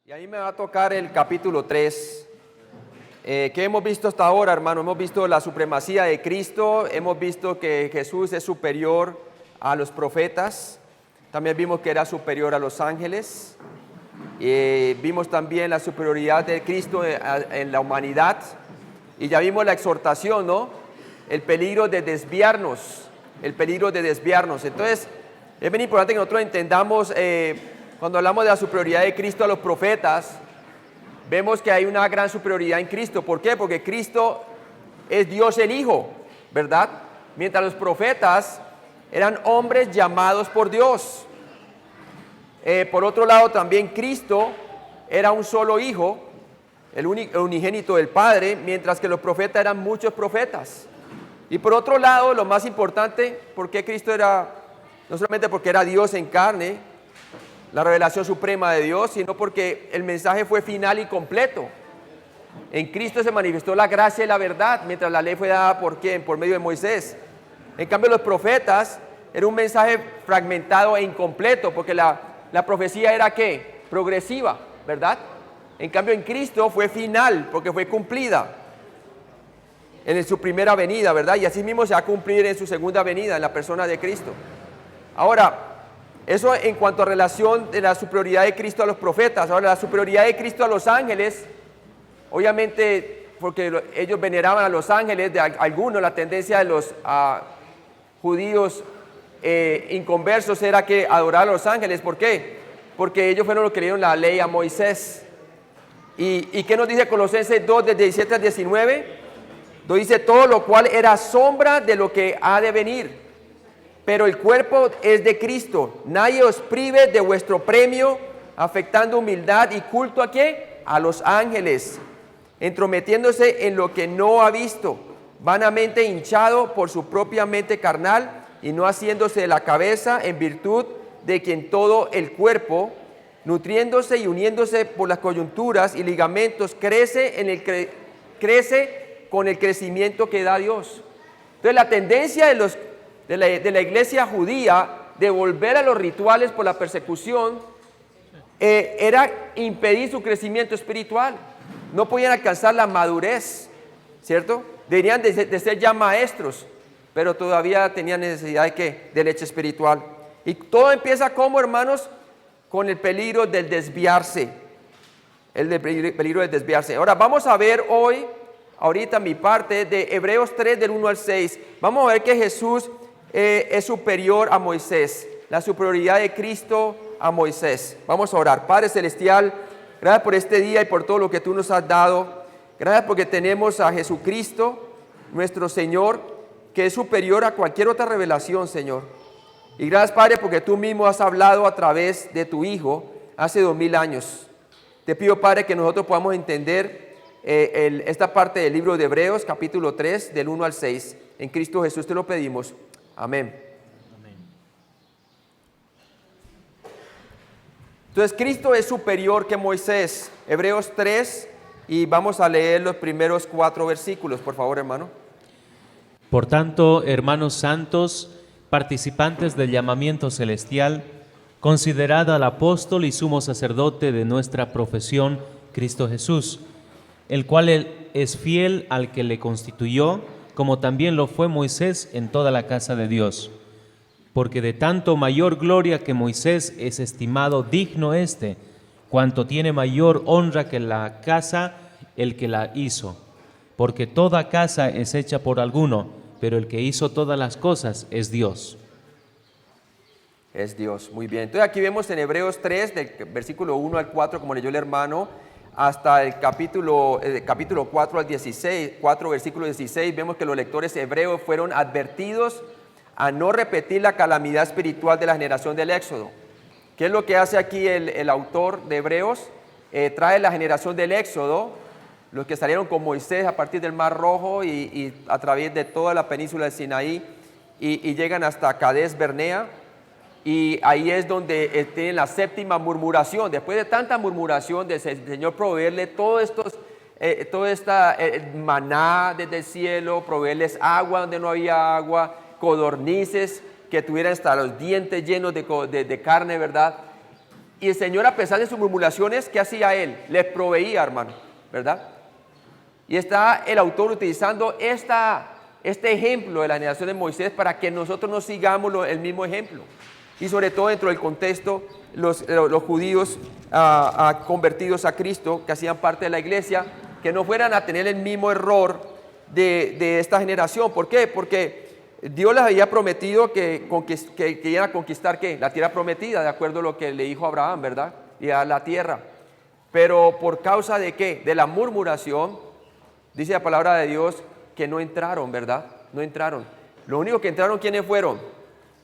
Y a mí me va a tocar el capítulo 3. ¿Qué hemos visto hasta ahora, hermano? Hemos visto la supremacía de Cristo, hemos visto que Jesús es superior a los profetas, también vimos que era superior a los ángeles, vimos también la superioridad de Cristo en la humanidad, y ya vimos la exhortación, ¿no? El peligro de desviarnos, Entonces, es bien importante que nosotros entendamos, cuando hablamos de la superioridad de Cristo a los profetas, vemos que hay una gran superioridad en Cristo. ¿Por qué? Porque Cristo es Dios el Hijo, ¿verdad? Mientras los profetas eran hombres llamados por Dios. Por otro lado, también Cristo era un solo Hijo, el unigénito del Padre, mientras que los profetas eran muchos profetas. Y por otro lado, lo más importante, ¿por qué Cristo era? No solamente porque era Dios en carne, la revelación suprema de Dios, sino porque el mensaje fue final y completo. En Cristo se manifestó la gracia y la verdad, mientras la ley fue dada ¿por quién? Por medio de Moisés. En cambio, los profetas era un mensaje fragmentado e incompleto, porque la profecía era ¿qué? Progresiva, ¿verdad? En cambio, en Cristo fue final, porque fue cumplida en su primera venida, ¿verdad? Y así mismo se va a cumplir en su segunda venida, en la persona de Cristo. Ahora, eso en cuanto a relación de la superioridad de Cristo a los profetas. Ahora, la superioridad de Cristo a los ángeles, obviamente, porque ellos veneraban a los ángeles, de algunos, la tendencia de los judíos inconversos era que adorar a los ángeles. ¿Por qué? Porque ellos fueron los que le dieron la ley a Moisés. ¿Y qué nos dice Colosenses 2, del 17 al 19? Nos dice: todo lo cual era sombra de lo que ha de venir. Pero el cuerpo es de Cristo. Nadie os prive de vuestro premio, afectando humildad y culto ¿a qué? A los ángeles, entrometiéndose en lo que no ha visto, vanamente hinchado por su propia mente carnal, y no haciéndose de la cabeza, en virtud de quien todo el cuerpo, nutriéndose y uniéndose por las coyunturas y ligamentos, crece con el crecimiento que da Dios. Entonces, la tendencia de la iglesia judía de volver a los rituales por la persecución era impedir su crecimiento espiritual. No podían alcanzar la madurez, ¿cierto? Deberían de ser ya maestros, pero todavía tenían necesidad de ¿qué? De leche espiritual. Y todo empieza como, hermanos, con el peligro del desviarse. Peligro del desviarse. Ahora vamos a ver ahorita mi parte de Hebreos 3 del 1 al 6. Vamos a ver que Jesús es superior a Moisés, la superioridad de Cristo a Moisés. Vamos a orar. Padre Celestial, gracias por este día y por todo lo que tú nos has dado. Gracias porque tenemos a Jesucristo, nuestro Señor, que es superior a cualquier otra revelación, Señor. Y gracias, Padre, porque tú mismo has hablado a través de tu Hijo hace 2000 años. Te pido, Padre, que nosotros podamos entender esta parte del libro de Hebreos, capítulo 3, del 1 al 6. En Cristo Jesús te lo pedimos. Amén. Entonces, Cristo es superior que Moisés. Hebreos 3, y vamos a leer los primeros 4 versículos, por favor, hermano. Por tanto, hermanos santos, participantes del llamamiento celestial, considerad al apóstol y sumo sacerdote de nuestra profesión, Cristo Jesús, el cual es fiel al que le constituyó, como también lo fue Moisés en toda la casa de Dios. Porque de tanto mayor gloria que Moisés es estimado digno cuanto tiene mayor honra que la casa el que la hizo. Porque toda casa es hecha por alguno, pero el que hizo todas las cosas es Dios. Es Dios, muy bien. Entonces aquí vemos en Hebreos 3, del versículo 1 al 4, como leyó el hermano, hasta el capítulo 4 al 16, 4 versículo 16, vemos que los lectores hebreos fueron advertidos a no repetir la calamidad espiritual de la generación del Éxodo. ¿Qué es lo que hace aquí el autor de Hebreos? Trae la generación del Éxodo, los que salieron con Moisés a partir del Mar Rojo y a través de toda la península de Sinaí y llegan hasta Cades Bernea. Y ahí es donde tienen la séptima murmuración. Después de tanta murmuración del Señor proveerle todo esta maná desde el cielo, proveerles agua donde no había agua, codornices que tuvieran hasta los dientes llenos de carne, ¿verdad? Y el Señor, a pesar de sus murmuraciones, ¿qué hacía Él? Les proveía, hermano, ¿verdad? Y está el autor utilizando este ejemplo de la generación de Moisés para que nosotros no sigamos el mismo ejemplo. Y sobre todo dentro del contexto, los judíos convertidos a Cristo, que hacían parte de la iglesia, que no fueran a tener el mismo error de esta generación. ¿Por qué? Porque Dios les había prometido que iban a conquistar ¿qué? La tierra prometida, de acuerdo a lo que le dijo a Abraham, ¿verdad? Y a la tierra. Pero por causa de ¿qué? De la murmuración, dice la palabra de Dios que no entraron, ¿verdad? No entraron. Lo único que entraron, ¿quiénes fueron?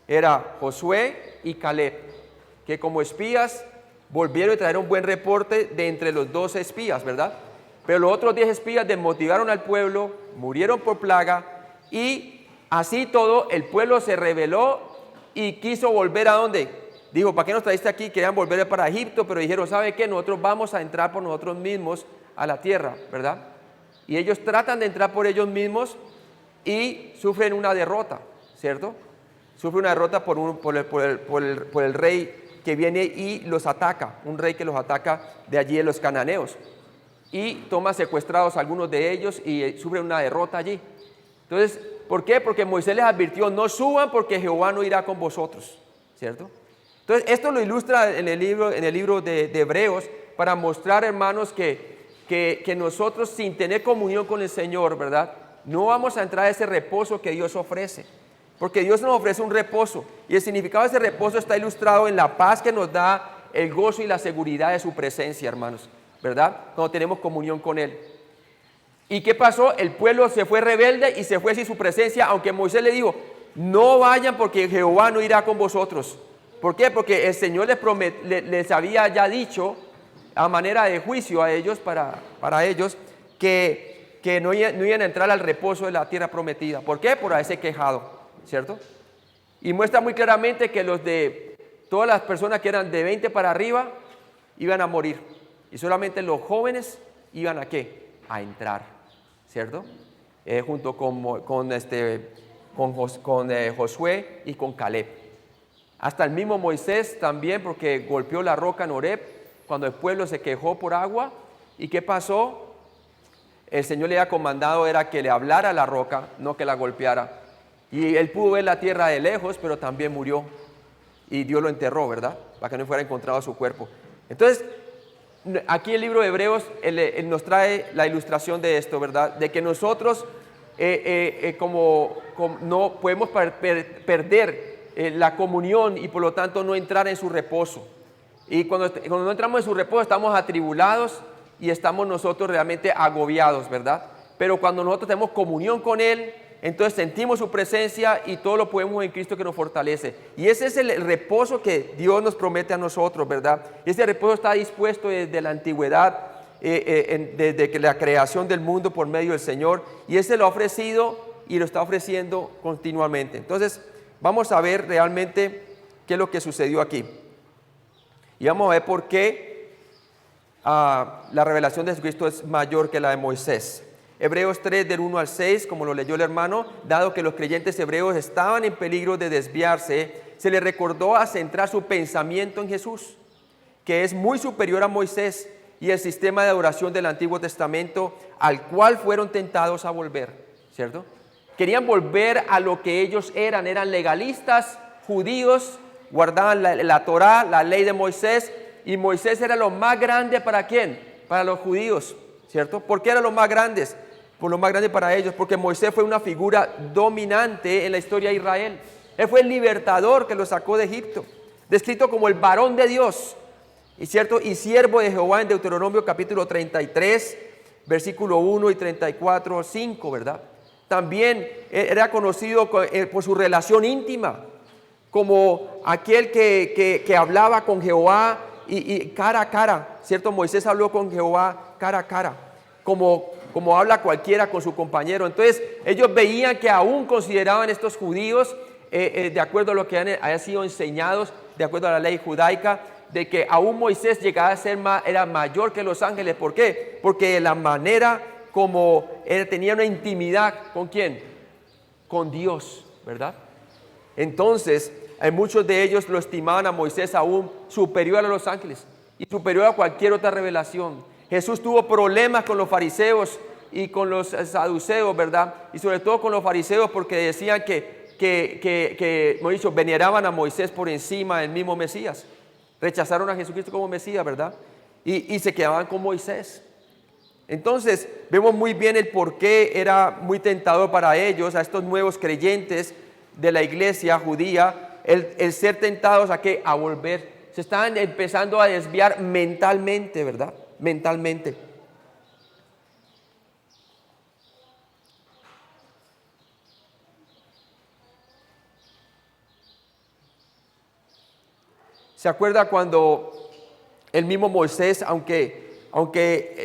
Era Josué y Caleb, que como espías volvieron y trajeron un buen reporte de entre los 12 espías, ¿verdad? Pero los otros 10 espías desmotivaron al pueblo, murieron por plaga, y así todo, el pueblo se rebeló y quiso volver ¿a dónde? Dijo, ¿para qué nos trajiste aquí? Querían volver para Egipto, pero dijeron, ¿sabe qué? Nosotros vamos a entrar por nosotros mismos a la tierra, ¿verdad? Y ellos tratan de entrar por ellos mismos y sufren una derrota, ¿cierto? Sufren una derrota por el rey que viene y los ataca, un rey que los ataca de allí de los cananeos. Y toma secuestrados a algunos de ellos y sufren una derrota allí. Entonces, ¿por qué? Porque Moisés les advirtió, no suban porque Jehová no irá con vosotros, ¿cierto? Entonces, esto lo ilustra en el libro de Hebreos para mostrar, hermanos, que nosotros sin tener comunión con el Señor, ¿verdad? No vamos a entrar a ese reposo que Dios ofrece, porque Dios nos ofrece un reposo y el significado de ese reposo está ilustrado en la paz que nos da el gozo y la seguridad de su presencia, hermanos, ¿verdad? Cuando tenemos comunión con Él. ¿Y qué pasó? El pueblo se fue rebelde y se fue sin su presencia, aunque Moisés le dijo, no vayan porque Jehová no irá con vosotros. ¿Por qué? Porque el Señor les había ya dicho, a manera de juicio a ellos, para ellos, que no iban a entrar al reposo de la tierra prometida. ¿Por qué? Por haberse quejado, ¿cierto? Y muestra muy claramente que todas las personas que eran de 20 para arriba iban a morir. Y solamente los jóvenes iban a ¿qué? A entrar, ¿cierto? Junto con Josué y con Caleb. Hasta el mismo Moisés también, porque golpeó la roca en Horeb cuando el pueblo se quejó por agua. ¿Y qué pasó? El Señor le había comandado era que le hablara a la roca, no que la golpeara. Y él pudo ver la tierra de lejos, pero también murió. Y Dios lo enterró, ¿verdad? Para que no fuera encontrado su cuerpo. Entonces, aquí el libro de Hebreos él nos trae la ilustración de esto, ¿verdad? De que nosotros no podemos perder la comunión y por lo tanto no entrar en su reposo. Y cuando no entramos en su reposo estamos atribulados y estamos nosotros realmente agobiados, ¿verdad? Pero cuando nosotros tenemos comunión con Él, entonces sentimos su presencia y todo lo podemos en Cristo que nos fortalece. Y ese es el reposo que Dios nos promete a nosotros, ¿verdad? Ese reposo está dispuesto desde la antigüedad, desde que la creación del mundo por medio del Señor. Y ese lo ha ofrecido y lo está ofreciendo continuamente. Entonces, vamos a ver realmente qué es lo que sucedió aquí. Y vamos a ver por qué la revelación de Jesucristo es mayor que la de Moisés. Hebreos 3 del 1 al 6, como lo leyó el hermano, dado que los creyentes hebreos estaban en peligro de desviarse, se les recordó a centrar su pensamiento en Jesús, que es muy superior a Moisés y el sistema de adoración del Antiguo Testamento al cual fueron tentados a volver, ¿cierto? Querían volver a lo que ellos eran legalistas, judíos, guardaban la Torá, la ley de Moisés, y Moisés era lo más grande ¿para quién? Para los judíos, ¿cierto? ¿Por qué era lo más grande? Por lo más grande para ellos, porque Moisés fue una figura dominante en la historia de Israel. Él fue el libertador que lo sacó de Egipto, descrito como el varón de Dios, y cierto, y siervo de Jehová en Deuteronomio capítulo 33, versículo 1 y 34, 5, ¿verdad? También era conocido por su relación íntima, como aquel que hablaba con Jehová y cara a cara, ¿cierto? Moisés habló con Jehová cara a cara, como habla cualquiera con su compañero. Entonces ellos veían que aún consideraban estos judíos, de acuerdo a lo que habían sido enseñados, de acuerdo a la ley judaica, de que aún Moisés llegaba a ser era mayor que los ángeles. ¿Por qué? Porque la manera como él tenía una intimidad, ¿con quién? Con Dios, ¿verdad? Entonces, muchos de ellos lo estimaban a Moisés aún superior a los ángeles y superior a cualquier otra revelación. Jesús tuvo problemas con los fariseos y con los saduceos, ¿verdad? Y sobre todo con los fariseos, porque decían hemos dicho, veneraban a Moisés por encima del mismo Mesías. Rechazaron a Jesucristo como Mesías, ¿verdad? Y se quedaban con Moisés. Entonces vemos muy bien el por qué era muy tentador para ellos, a estos nuevos creyentes de la iglesia judía, el ser tentados a qué, a volver. Se estaban empezando a desviar mentalmente, ¿verdad? Mentalmente. ¿Se acuerda cuando el mismo Moisés, aunque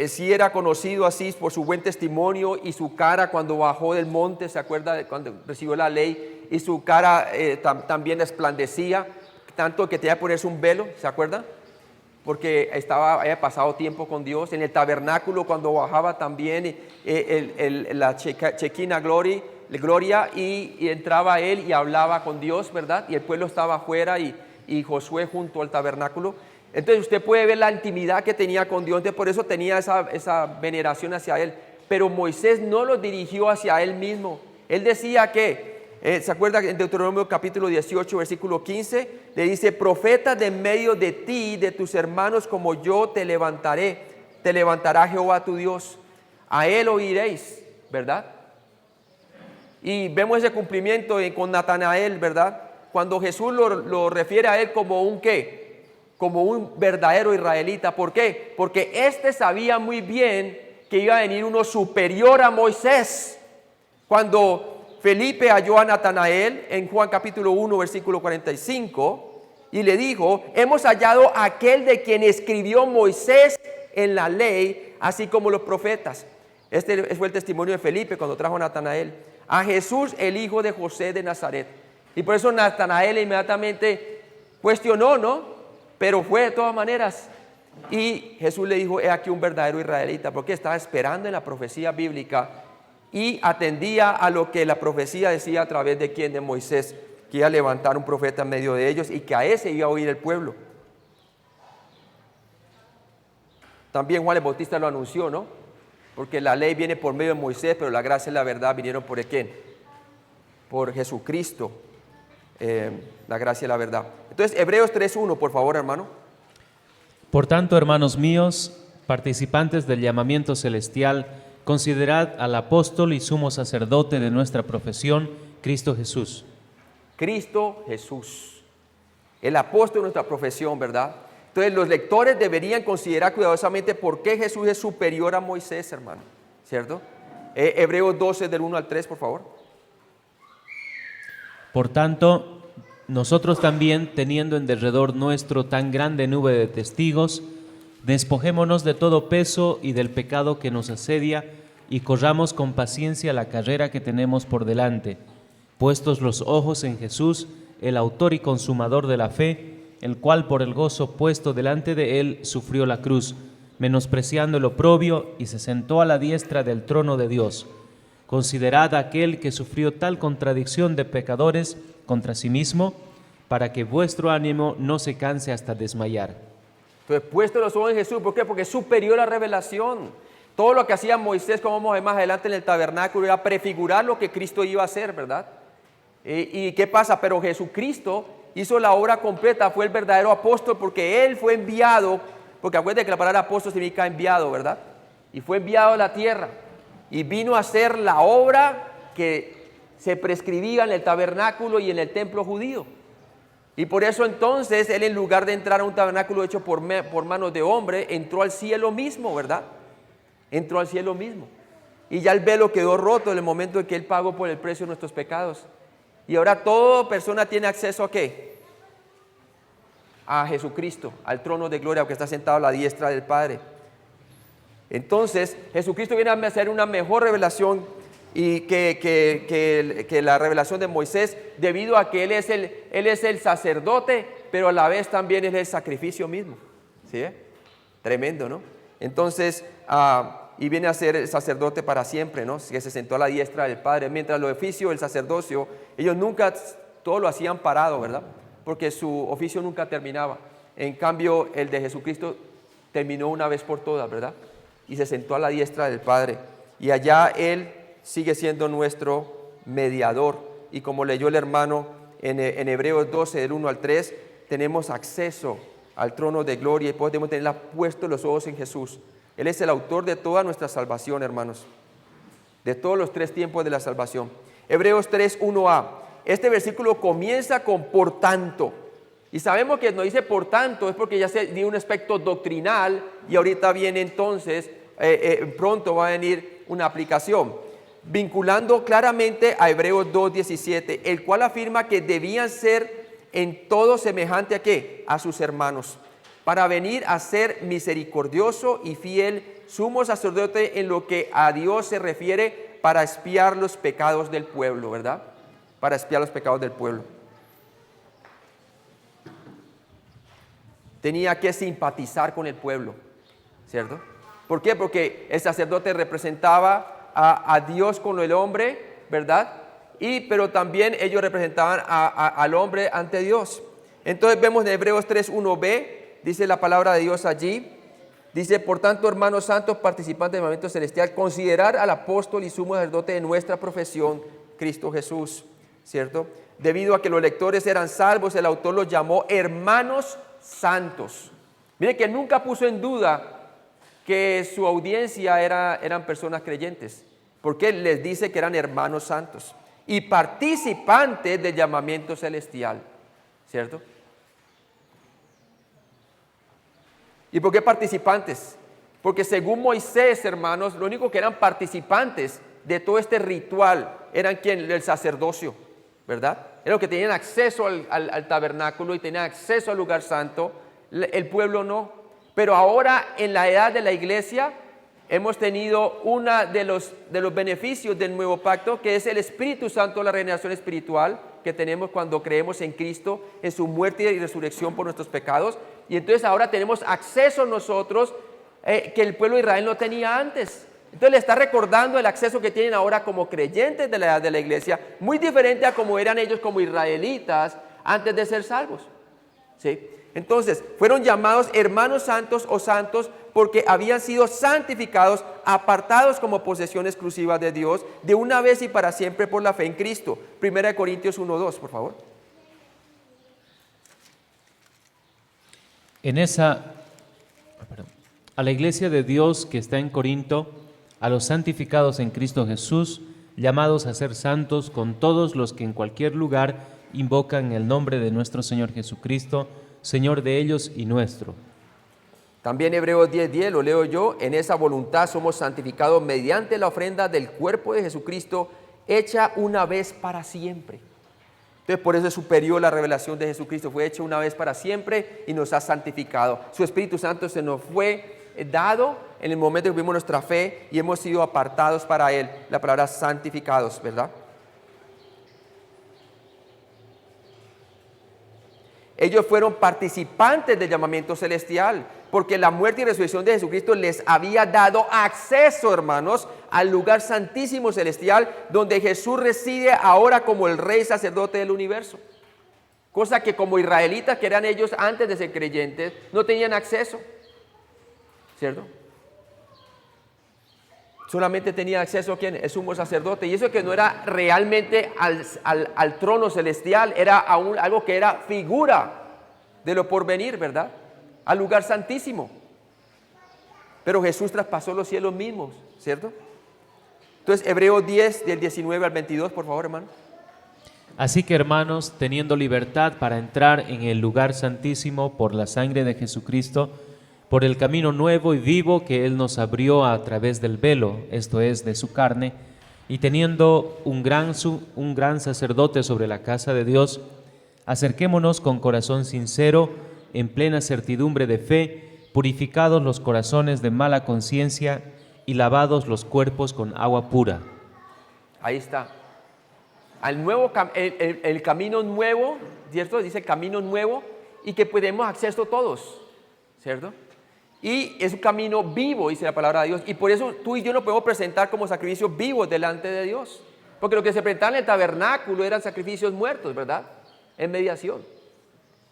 sí era conocido así por su buen testimonio y su cara cuando bajó del monte, ¿se acuerda de cuando recibió la ley? Y su cara también resplandecía, tanto que tenía que ponerse un velo, ¿se acuerda? Porque había pasado tiempo con Dios. En el tabernáculo cuando bajaba también la Shekinah gloria y entraba él y hablaba con Dios, ¿verdad? Y el pueblo estaba afuera y Josué junto al tabernáculo. Entonces usted puede ver la intimidad que tenía con Dios, por eso tenía esa veneración hacia él. Pero Moisés no lo dirigió hacia él mismo. Él decía que, ¿se acuerda en Deuteronomio capítulo 18, versículo 15? Le dice, profeta de medio de ti, de tus hermanos como yo te levantará Jehová tu Dios. A él oiréis, ¿verdad? Y vemos ese cumplimiento con Natanael, ¿verdad? Cuando Jesús lo refiere a él como un ¿qué? Como un verdadero israelita. ¿Por qué? Porque éste sabía muy bien que iba a venir uno superior a Moisés. Cuando Felipe halló a Natanael en Juan capítulo 1, versículo 45, y le dijo, hemos hallado a aquel de quien escribió Moisés en la ley, así como los profetas. Este fue el testimonio de Felipe cuando trajo a Natanael, a Jesús, el hijo de José de Nazaret. Y por eso Natanael inmediatamente cuestionó, ¿no? Pero fue de todas maneras. Y Jesús le dijo, he aquí un verdadero israelita, porque estaba esperando en la profecía bíblica y atendía a lo que la profecía decía a través de quien, de Moisés, que iba a levantar un profeta en medio de ellos y que a ese iba a oír el pueblo. También Juan el Bautista lo anunció, ¿no? Porque la ley viene por medio de Moisés, pero la gracia y la verdad vinieron por ¿quién? Por Jesucristo. La gracia y la verdad. Entonces, Hebreos 3:1, por favor, hermano. Por tanto, hermanos míos, participantes del llamamiento celestial, considerad al apóstol y sumo sacerdote de nuestra profesión, Cristo Jesús. Cristo Jesús, el apóstol de nuestra profesión, ¿verdad? Entonces, los lectores deberían considerar cuidadosamente por qué Jesús es superior a Moisés, hermano, ¿cierto? Hebreos 12, del 1 al 3, por favor. Por tanto, nosotros también, teniendo en derredor nuestro tan grande nube de testigos, despojémonos de todo peso y del pecado que nos asedia y corramos con paciencia la carrera que tenemos por delante, puestos los ojos en Jesús, el autor y consumador de la fe, el cual por el gozo puesto delante de él sufrió la cruz, menospreciando el oprobio, y se sentó a la diestra del trono de Dios. Considerad a aquel que sufrió tal contradicción de pecadores contra sí mismo, para que vuestro ánimo no se canse hasta desmayar. Entonces, puesto los ojos en Jesús, ¿por qué? Porque es superior a la revelación. Todo lo que hacía Moisés, como vamos a ver más adelante en el tabernáculo, era prefigurar lo que Cristo iba a hacer, ¿verdad? ¿Y qué pasa? Pero Jesucristo hizo la obra completa, fue el verdadero apóstol, porque Él fue enviado, porque acuérdense que la palabra apóstol significa enviado, ¿verdad? Y fue enviado a la tierra. Y vino a hacer la obra que se prescribía en el tabernáculo y en el templo judío. Y por eso entonces él, en lugar de entrar a un tabernáculo hecho por manos de hombre, entró al cielo mismo, ¿verdad? Entró al cielo mismo. Y ya el velo quedó roto en el momento en que él pagó por el precio de nuestros pecados. Y ahora toda persona tiene acceso ¿a qué? A Jesucristo, al trono de gloria que está sentado a la diestra del Padre. Entonces, Jesucristo viene a hacer una mejor revelación y que la revelación de Moisés, debido a que Él es el sacerdote, pero a la vez también es el sacrificio mismo. ¿Sí? Tremendo, ¿no? Entonces, y viene a ser el sacerdote para siempre, ¿no? Que se sentó a la diestra del Padre. Mientras los oficios, el sacerdocio, ellos nunca todo lo hacían parado, ¿verdad? porque su oficio nunca terminaba. En cambio, el de Jesucristo terminó una vez por todas, ¿verdad? Y se sentó a la diestra del Padre. Y allá Él sigue siendo nuestro mediador. Y como leyó el hermano en Hebreos 12, del 1 al 3, tenemos acceso al trono de gloria y podemos tener puestos los ojos en Jesús. Él es el autor de toda nuestra salvación, hermanos, de todos los 3 tiempos de la salvación. Hebreos 3, 1a. Este versículo comienza con por tanto. Y sabemos que no dice por tanto, es porque ya se dio un aspecto doctrinal y ahorita viene entonces, pronto va a venir una aplicación. Vinculando claramente a Hebreos 2:17, el cual afirma que debían ser en todo semejante a ¿qué? A sus hermanos, para venir a ser misericordioso y fiel sumo sacerdote en lo que a Dios se refiere, para expiar los pecados del pueblo, ¿verdad? Para expiar los pecados del pueblo. Tenía que simpatizar con el pueblo, ¿cierto? ¿Por qué? Porque el sacerdote representaba a Dios con el hombre, ¿verdad? Pero también ellos representaban al hombre ante Dios. Entonces vemos en Hebreos 3:1b, dice la palabra de Dios allí, dice: por tanto, hermanos santos, participantes del llamamiento celestial, considerar al apóstol y sumo sacerdote de nuestra profesión, Cristo Jesús, ¿cierto? Debido a que los lectores eran salvos, el autor los llamó hermanos santos. Mire que nunca puso en duda que su audiencia eran personas creyentes, porque les dice que eran hermanos santos y participantes del llamamiento celestial, ¿cierto? ¿Y por qué participantes? Porque según Moisés, hermanos, lo único que eran participantes de todo este ritual eran ¿quién? El sacerdocio, ¿verdad? Era los que tenían acceso al tabernáculo y tenían acceso al lugar santo. El pueblo no. Pero ahora en la edad de la iglesia hemos tenido uno de los beneficios del nuevo pacto, que es el Espíritu Santo, la regeneración espiritual que tenemos cuando creemos en Cristo, en su muerte y resurrección por nuestros pecados. Y entonces ahora tenemos acceso nosotros que el pueblo de Israel no tenía antes. Entonces le está recordando el acceso que tienen ahora como creyentes de la edad de la iglesia, muy diferente a como eran ellos como israelitas antes de ser salvos, ¿sí? Entonces, fueron llamados hermanos santos o santos porque habían sido santificados, apartados como posesión exclusiva de Dios, de una vez y para siempre por la fe en Cristo. 1 Corintios 1:2, por favor. A la iglesia de Dios que está en Corinto, a los santificados en Cristo Jesús, llamados a ser santos con todos los que en cualquier lugar invocan el nombre de nuestro Señor Jesucristo, Señor de ellos y nuestro. También Hebreos 10:10, lo leo yo: en esa voluntad somos santificados mediante la ofrenda del cuerpo de Jesucristo, hecha una vez para siempre. Entonces por eso es superior la revelación de Jesucristo, fue hecha una vez para siempre y nos ha santificado. Su Espíritu Santo se nos fue dado en el momento que vimos nuestra fe y hemos sido apartados para Él. La palabra santificados, ¿verdad? Ellos fueron participantes del llamamiento celestial, porque la muerte y resurrección de Jesucristo les había dado acceso, hermanos, al lugar santísimo celestial, donde Jesús reside ahora como el Rey sacerdote del universo. Cosa que como israelitas, que eran ellos antes de ser creyentes, no tenían acceso, ¿cierto? Solamente tenía acceso a ¿quién? El sumo sacerdote. Y eso que no era realmente al trono celestial, era algo que era figura de lo porvenir, ¿verdad? Al lugar santísimo. Pero Jesús traspasó los cielos mismos, ¿cierto? Entonces, Hebreos 10, del 19 al 22, por favor, hermano. Así que, hermanos, teniendo libertad para entrar en el lugar santísimo por la sangre de Jesucristo, por el camino nuevo y vivo que Él nos abrió a través del velo, esto es, de su carne, y teniendo un gran sacerdote sobre la casa de Dios, acerquémonos con corazón sincero, en plena certidumbre de fe, purificados los corazones de mala conciencia y lavados los cuerpos con agua pura. Ahí está. El camino nuevo, ¿cierto? Dice camino nuevo y que podemos acceso todos, ¿cierto? Y es un camino vivo, dice la palabra de Dios. Y por eso tú y yo nos podemos presentar como sacrificios vivos delante de Dios. Porque lo que se presentaba en el tabernáculo eran sacrificios muertos, ¿verdad? En mediación.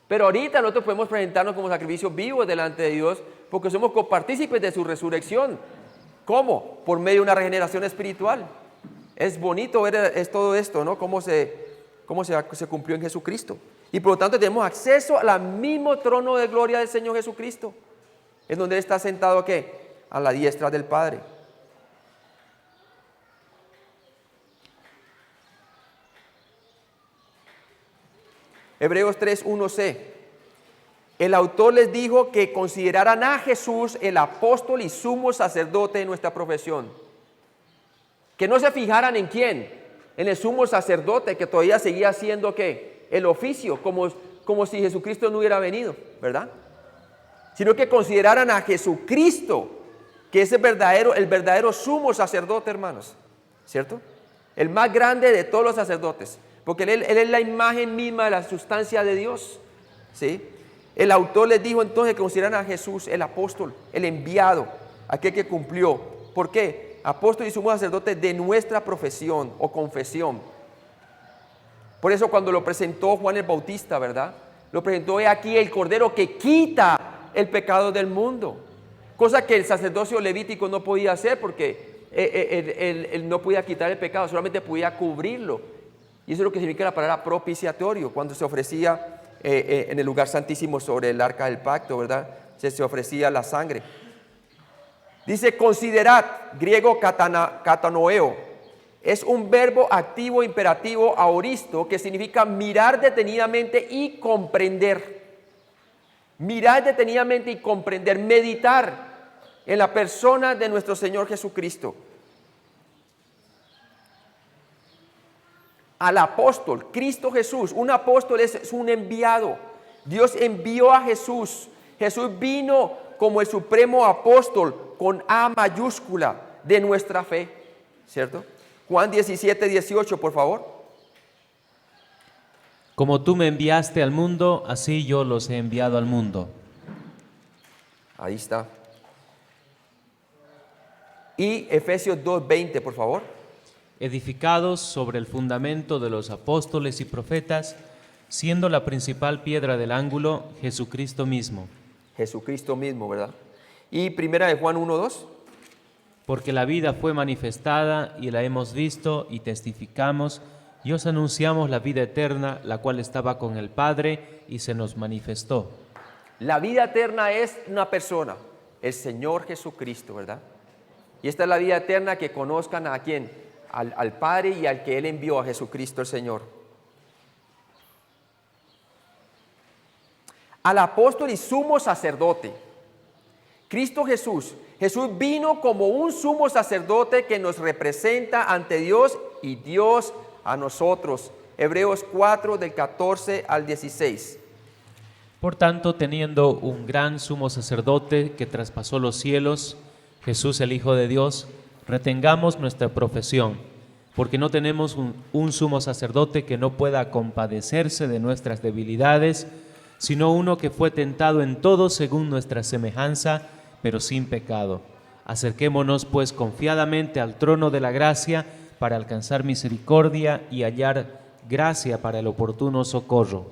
Pero ahorita nosotros podemos presentarnos como sacrificios vivos delante de Dios porque somos copartícipes de su resurrección. ¿Cómo? Por medio de una regeneración espiritual. Es bonito ver todo esto, ¿no? Cómo se cumplió en Jesucristo. Y por lo tanto tenemos acceso al mismo trono de gloria del Señor Jesucristo, en donde Él está sentado, ¿qué? A la diestra del Padre. Hebreos 3:1c. El autor les dijo que consideraran a Jesús el apóstol y sumo sacerdote de nuestra profesión. Que no se fijaran en quién, en el sumo sacerdote que todavía seguía haciendo ¿qué? El oficio, como si Jesucristo no hubiera venido, ¿verdad? Sino que consideraran a Jesucristo, que es el verdadero sumo sacerdote, hermanos, ¿cierto? El más grande de todos los sacerdotes, porque él es la imagen misma de la sustancia de Dios, ¿sí? El autor les dijo entonces que consideraran a Jesús el apóstol, el enviado, aquel que cumplió. ¿Por qué? Apóstol y sumo sacerdote de nuestra profesión o confesión. Por eso cuando lo presentó Juan el Bautista, ¿verdad? Lo presentó, he aquí el Cordero que quita el pecado del mundo. Cosa que el sacerdocio levítico no podía hacer porque él no podía quitar el pecado, solamente podía cubrirlo. Y eso es lo que significa la palabra propiciatorio, cuando se ofrecía en el lugar santísimo sobre el arca del pacto, ¿verdad? Se ofrecía la sangre. Dice considerad, griego katanoeo. Es un verbo activo imperativo aoristo que significa mirar detenidamente y comprender. Mirar detenidamente y comprender, meditar en la persona de nuestro Señor Jesucristo. Al apóstol, Cristo Jesús, un apóstol es un enviado. Dios envió a Jesús. Jesús vino como el supremo apóstol con A mayúscula de nuestra fe, ¿cierto? Juan 17:18, por favor. Como tú me enviaste al mundo, así yo los he enviado al mundo. Ahí está. Y Efesios 2:20, por favor. Edificados sobre el fundamento de los apóstoles y profetas, siendo la principal piedra del ángulo Jesucristo mismo. Jesucristo mismo, ¿verdad? Y primera de Juan 1:2. Porque la vida fue manifestada y la hemos visto y testificamos y os anunciamos la vida eterna, la cual estaba con el Padre y se nos manifestó. La vida eterna es una persona, el Señor Jesucristo, ¿verdad? Y esta es la vida eterna, que conozcan a quién, al Padre y al que Él envió, a Jesucristo el Señor. Al apóstol y sumo sacerdote, Cristo Jesús. Jesús vino como un sumo sacerdote que nos representa ante Dios y Dios a nosotros. Hebreos 4 del 14 al 16. Por tanto, teniendo un gran sumo sacerdote que traspasó los cielos, Jesús el Hijo de Dios, retengamos nuestra profesión, porque no tenemos un sumo sacerdote que no pueda compadecerse de nuestras debilidades, sino uno que fue tentado en todo según nuestra semejanza, pero sin pecado. Acerquémonos pues confiadamente al trono de la gracia para alcanzar misericordia y hallar gracia para el oportuno socorro.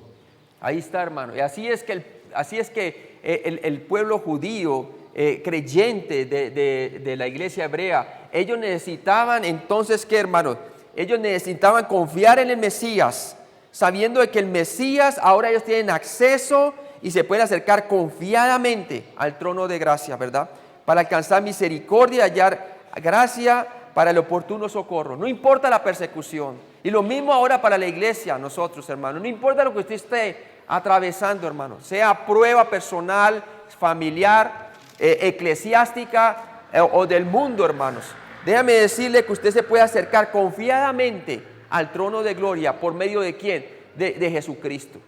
Ahí está, hermano. Y así es que el pueblo judío creyente de la iglesia hebrea, ellos necesitaban entonces, ¿qué, hermanos? Ellos necesitaban confiar en el Mesías, sabiendo de que el Mesías, ahora ellos tienen acceso y se pueden acercar confiadamente al trono de gracia, ¿verdad? Para alcanzar misericordia y hallar gracia para el oportuno socorro. No importa la persecución. Y lo mismo ahora para la iglesia, nosotros, hermanos. No importa lo que usted esté atravesando, hermano. Sea prueba personal, familiar, eclesiástica o del mundo, hermanos. Déjame decirle que usted se puede acercar confiadamente al trono de gloria. ¿Por medio de quién? De Jesucristo.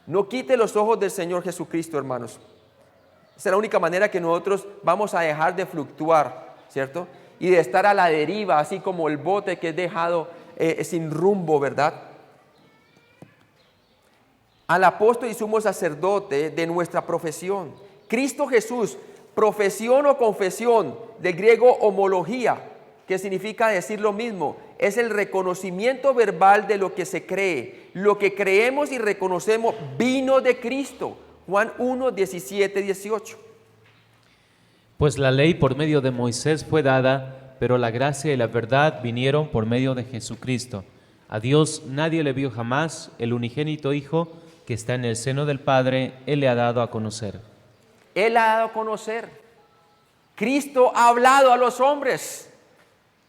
No quite los ojos del Señor Jesucristo, hermanos. Esa es la única manera que nosotros vamos a dejar de fluctuar, ¿cierto? Y de estar a la deriva, así como el bote que es dejado sin rumbo, ¿verdad? Al apóstol y sumo sacerdote de nuestra profesión, Cristo Jesús, profesión o confesión, del griego homología, que significa decir lo mismo, es el reconocimiento verbal de lo que se cree. Lo que creemos y reconocemos vino de Cristo. Juan 1, 17, 18. Pues la ley por medio de Moisés fue dada, pero la gracia y la verdad vinieron por medio de Jesucristo. A Dios nadie le vio jamás, el unigénito Hijo que está en el seno del Padre, Él le ha dado a conocer. Él ha dado a conocer. Cristo ha hablado a los hombres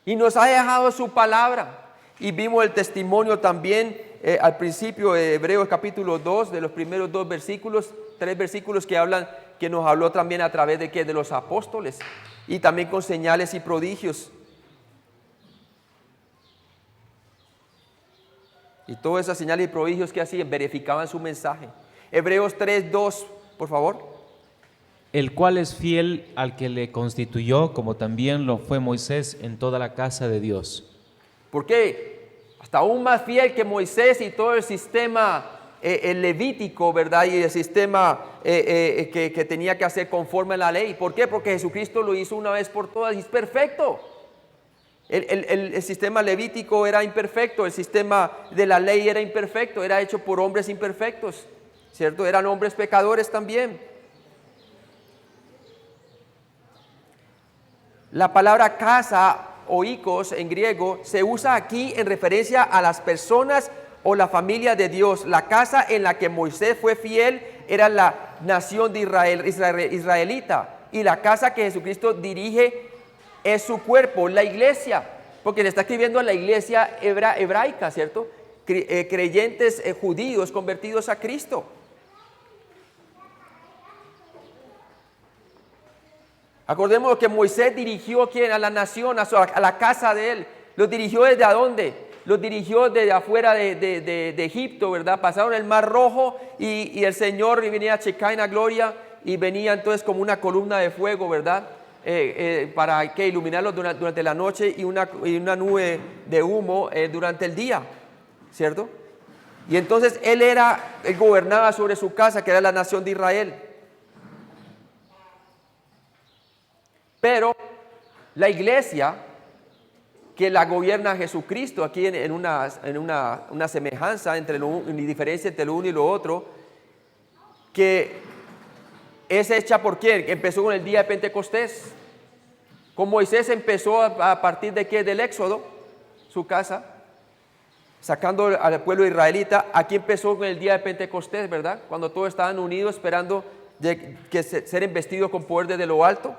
y nos ha dejado su palabra. Y vimos el testimonio también al principio de Hebreos capítulo 2, de los primeros 2 versículos, 3 versículos que nos habló también a través de los apóstoles y también con señales y prodigios. Y todas esas señales y prodigios que hacían verificaban su mensaje. Hebreos 3, 2, por favor. El cual es fiel al que le constituyó, como también lo fue Moisés en toda la casa de Dios. ¿Por qué? Hasta aún más fiel que Moisés y todo el sistema el levítico, ¿verdad? Y el sistema que tenía que hacer conforme a la ley. ¿Por qué? Porque Jesucristo lo hizo una vez por todas y es perfecto. El sistema levítico era imperfecto, el sistema de la ley era imperfecto, era hecho por hombres imperfectos, ¿cierto? Eran hombres pecadores también. La palabra casa o oikos en griego se usa aquí en referencia a las personas o la familia de Dios. La casa en la que Moisés fue fiel era la nación de israelita, y la casa que Jesucristo dirige es su cuerpo, la iglesia, porque le está escribiendo a la iglesia hebraica, ¿cierto? Creyentes judíos convertidos a Cristo. Acordemos que Moisés dirigió a la nación, a la casa de él. ¿Los dirigió desde a dónde? Los dirigió desde afuera de Egipto, ¿verdad? Pasaron el Mar Rojo y el Señor venía a Shekinah gloria y venía entonces como una columna de fuego, ¿verdad? Para que iluminarlos durante la noche y una nube de humo durante el día, ¿cierto? Y entonces él gobernaba sobre su casa, que era la nación de Israel. Pero la iglesia que la gobierna Jesucristo, aquí en una semejanza en diferencia entre lo uno y lo otro, que es hecha por ¿quién? Empezó con el día de Pentecostés. Con Moisés empezó a partir de ¿qué? Del Éxodo, su casa, sacando al pueblo israelita. Aquí empezó con el día de Pentecostés, ¿verdad? Cuando todos estaban unidos esperando ser investidos con poder desde lo alto.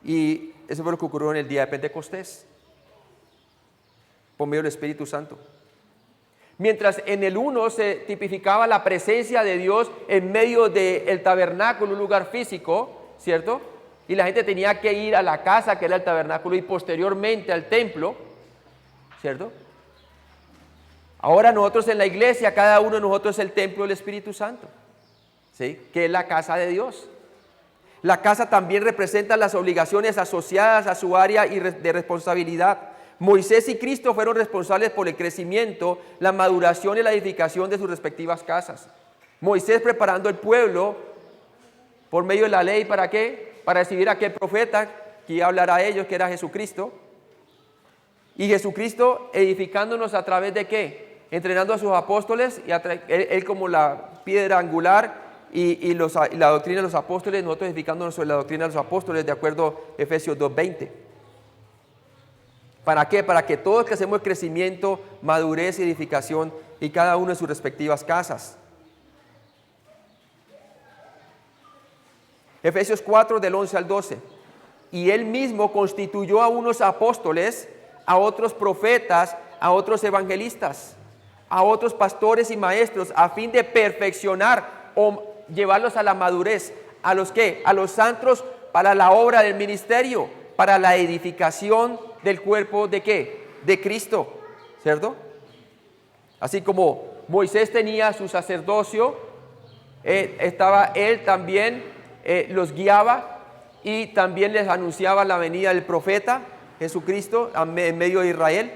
Y eso fue lo que ocurrió en el día de Pentecostés, por medio del Espíritu Santo. Mientras en el uno se tipificaba la presencia de Dios en medio del tabernáculo, un lugar físico, ¿cierto? Y la gente tenía que ir a la casa que era el tabernáculo y posteriormente al templo, ¿cierto? Ahora nosotros en la iglesia, cada uno de nosotros es el templo del Espíritu Santo, ¿sí? Que es la casa de Dios. La casa también representa las obligaciones asociadas a su área de responsabilidad. Moisés y Cristo fueron responsables por el crecimiento, la maduración y la edificación de sus respectivas casas. Moisés preparando el pueblo por medio de la ley, ¿para qué? Para recibir a aquel profeta que iba a hablar a ellos, que era Jesucristo. Y Jesucristo edificándonos a través de ¿qué? Entrenando a sus apóstoles, y él como la piedra angular, y la doctrina de los apóstoles, nosotros edificándonos sobre la doctrina de los apóstoles, de acuerdo a Efesios 2:20. ¿Para qué? Para que todos que hacemos crecimiento, madurez y edificación, y cada uno en sus respectivas casas. Efesios 4, del 11 al 12. Y él mismo constituyó a unos apóstoles, a otros profetas, a otros evangelistas, a otros pastores y maestros, a fin de perfeccionar o llevarlos a la madurez. ¿A los qué? A los santos para la obra del ministerio, para la edificación del cuerpo de ¿qué? De Cristo, ¿cierto? Así como Moisés tenía su sacerdocio, estaba él también, los guiaba y también les anunciaba la venida del profeta Jesucristo en medio de Israel.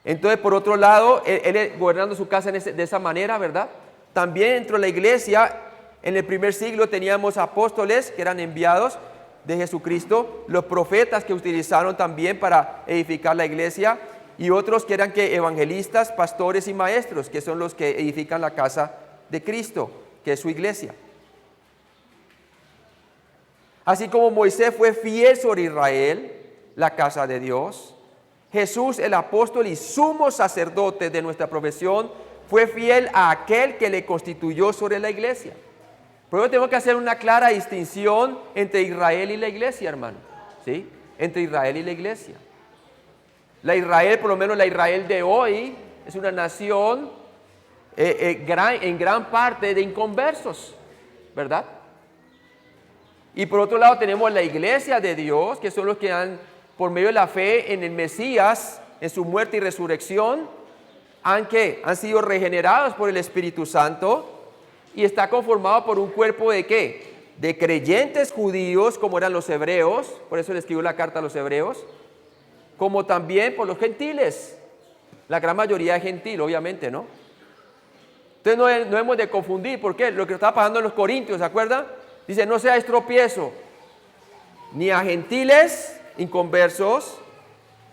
Entonces, por otro lado, él gobernando su casa de esa manera, ¿verdad? También dentro de la iglesia, en el primer siglo teníamos apóstoles que eran enviados de Jesucristo, los profetas que utilizaron también para edificar la iglesia, y otros que eran que evangelistas, pastores y maestros, que son los que edifican la casa de Cristo, que es su iglesia. Así como Moisés fue fiel sobre Israel, la casa de Dios, Jesús, el apóstol y sumo sacerdote de nuestra profesión, fue fiel a aquel que le constituyó sobre la iglesia. Por eso tengo que hacer una clara distinción entre Israel y la iglesia, hermano. ¿Sí? Entre Israel y la iglesia. La Israel, por lo menos la Israel de hoy, es una nación en gran parte de inconversos, ¿verdad? Y por otro lado tenemos la iglesia de Dios, que son los que han, por medio de la fe en el Mesías, en su muerte y resurrección, han sido regenerados por el Espíritu Santo, y está conformado por un cuerpo de ¿qué? De creyentes judíos, como eran los hebreos, por eso le escribió la carta a los hebreos, como también por los gentiles, la gran mayoría es gentil, obviamente, ¿no? Entonces no hemos de confundir, ¿por qué? Lo que estaba pasando en los Corintios, ¿se acuerdan? Dice, no seáis tropiezo, ni a gentiles inconversos,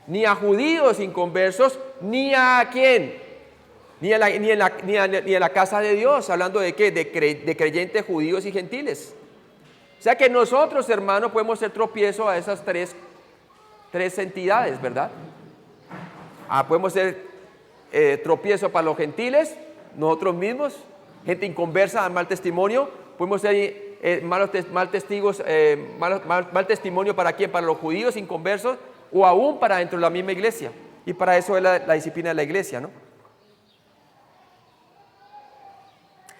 ni a judíos inconversos, ni a ¿quién? Ni a la casa de Dios, hablando de ¿qué? De creyentes judíos y gentiles. O sea que nosotros, hermanos, podemos ser tropiezo a esas tres entidades, ¿verdad? Podemos ser tropiezo para los gentiles, nosotros mismos, gente inconversa, mal testimonio. Podemos ser mal testimonio para quién, para los judíos inconversos, o aún para dentro de la misma iglesia. Y para eso es la disciplina de la iglesia, ¿no?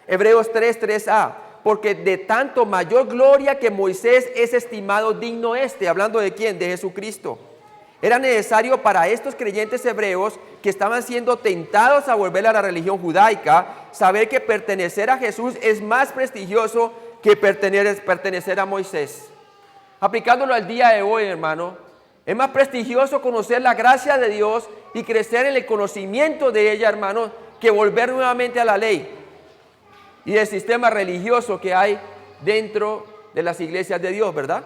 Hebreos 3:3a, porque de tanto mayor gloria que Moisés es estimado digno hablando de quién, de Jesucristo. Era necesario para estos creyentes hebreos que estaban siendo tentados a volver a la religión judaica, saber que pertenecer a Jesús es más prestigioso que pertenecer a Moisés. Aplicándolo al día de hoy, hermano, es más prestigioso conocer la gracia de Dios y crecer en el conocimiento de ella, hermano, que volver nuevamente a la ley y el sistema religioso que hay dentro de las iglesias de Dios, ¿verdad?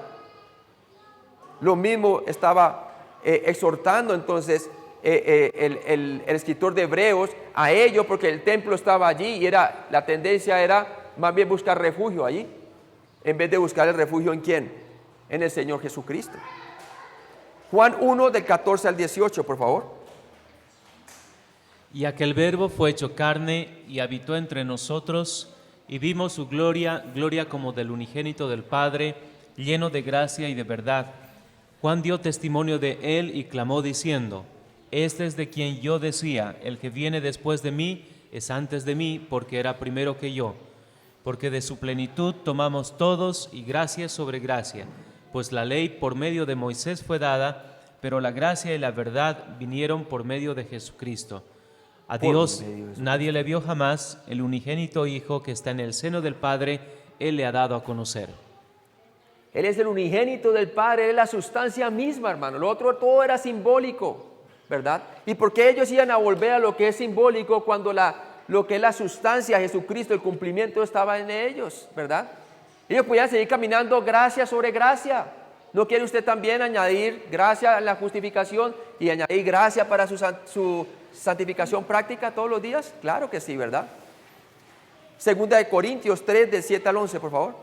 Lo mismo estaba exhortando entonces el escritor de Hebreos a ello, porque el templo estaba allí y la tendencia era más bien buscar refugio allí, en vez de buscar el refugio ¿en quién? En el Señor Jesucristo. Juan 1 del 14 al 18, por favor. Y aquel Verbo fue hecho carne y habitó entre nosotros, y vimos su gloria, gloria como del unigénito del Padre, lleno de gracia y de verdad. Juan dio testimonio de él y clamó diciendo, este es de quien yo decía, el que viene después de mí es antes de mí, porque era primero que yo. Porque de su plenitud tomamos todos y gracia sobre gracia, pues la ley por medio de Moisés fue dada, pero la gracia y la verdad vinieron por medio de Jesucristo. A Dios nadie le vio jamás, el unigénito Hijo que está en el seno del Padre, Él le ha dado a conocer. Él es el unigénito del Padre, Él es la sustancia misma, hermano. Lo otro todo era simbólico, ¿verdad? ¿Y por qué ellos iban a volver a lo que es simbólico cuando lo que es la sustancia, Jesucristo, el cumplimiento estaba en ellos, ¿verdad? Ellos podían seguir caminando gracia sobre gracia. ¿No quiere usted también añadir gracia a la justificación y añadir gracia para su santificación práctica todos los días? Claro que sí, ¿verdad? Segunda de Corintios 3, del 7 al 11, por favor.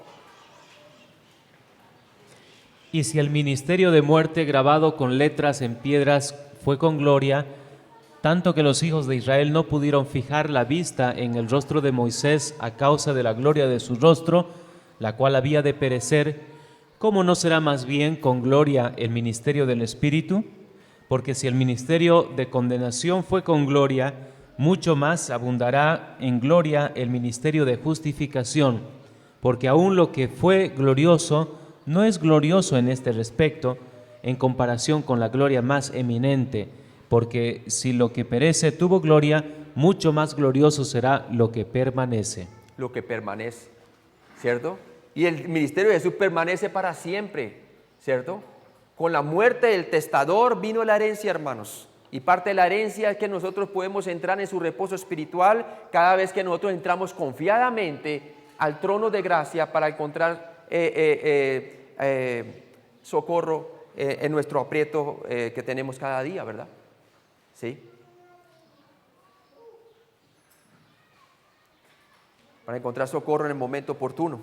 Y si el ministerio de muerte grabado con letras en piedras fue con gloria, tanto que los hijos de Israel no pudieron fijar la vista en el rostro de Moisés a causa de la gloria de su rostro, la cual había de perecer, ¿cómo no será más bien con gloria el ministerio del Espíritu? Porque si el ministerio de condenación fue con gloria, mucho más abundará en gloria el ministerio de justificación, porque aún lo que fue glorioso no es glorioso en este respecto, en comparación con la gloria más eminente, porque si lo que perece tuvo gloria, mucho más glorioso será lo que permanece. Lo que permanece, ¿cierto? Y el ministerio de Jesús permanece para siempre, ¿cierto? Con la muerte del testador vino la herencia, hermanos. Y parte de la herencia es que nosotros podemos entrar en su reposo espiritual cada vez que nosotros entramos confiadamente al trono de gracia para encontrar socorro en nuestro aprieto que tenemos cada día, ¿verdad? ¿sí? Para encontrar socorro en el momento oportuno.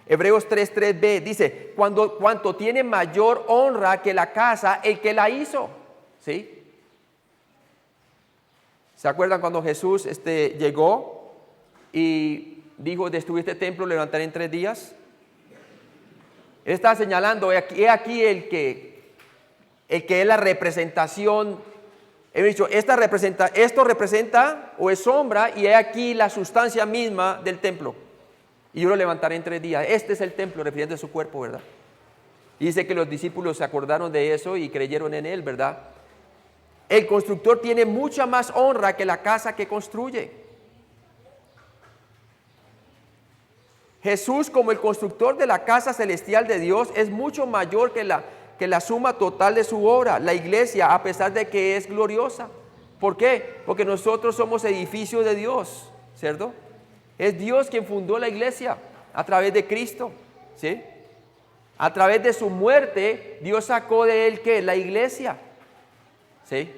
Hebreos 3:3b dice, cuanto tiene mayor honra que la casa el que la hizo, ¿sí? ¿Se acuerdan cuando Jesús llegó y dijo, destruí este templo, lo levantaré en 3 días? Él está señalando, he aquí el que es la representación. He dicho, esto representa o es sombra, y he aquí la sustancia misma del templo. Y yo lo levantaré en 3 días. Este es el templo, refiriendo a su cuerpo, ¿verdad? Y dice que los discípulos se acordaron de eso y creyeron en él, ¿verdad? El constructor tiene mucha más honra que la casa que construye. Jesús, como el constructor de la casa celestial de Dios, es mucho mayor que la suma total de su obra, la iglesia, a pesar de que es gloriosa. ¿Por qué? Porque nosotros somos edificio de Dios, ¿cierto? Es Dios quien fundó la iglesia a través de Cristo, ¿sí? A través de su muerte, Dios sacó de él, ¿qué? La iglesia, ¿sí?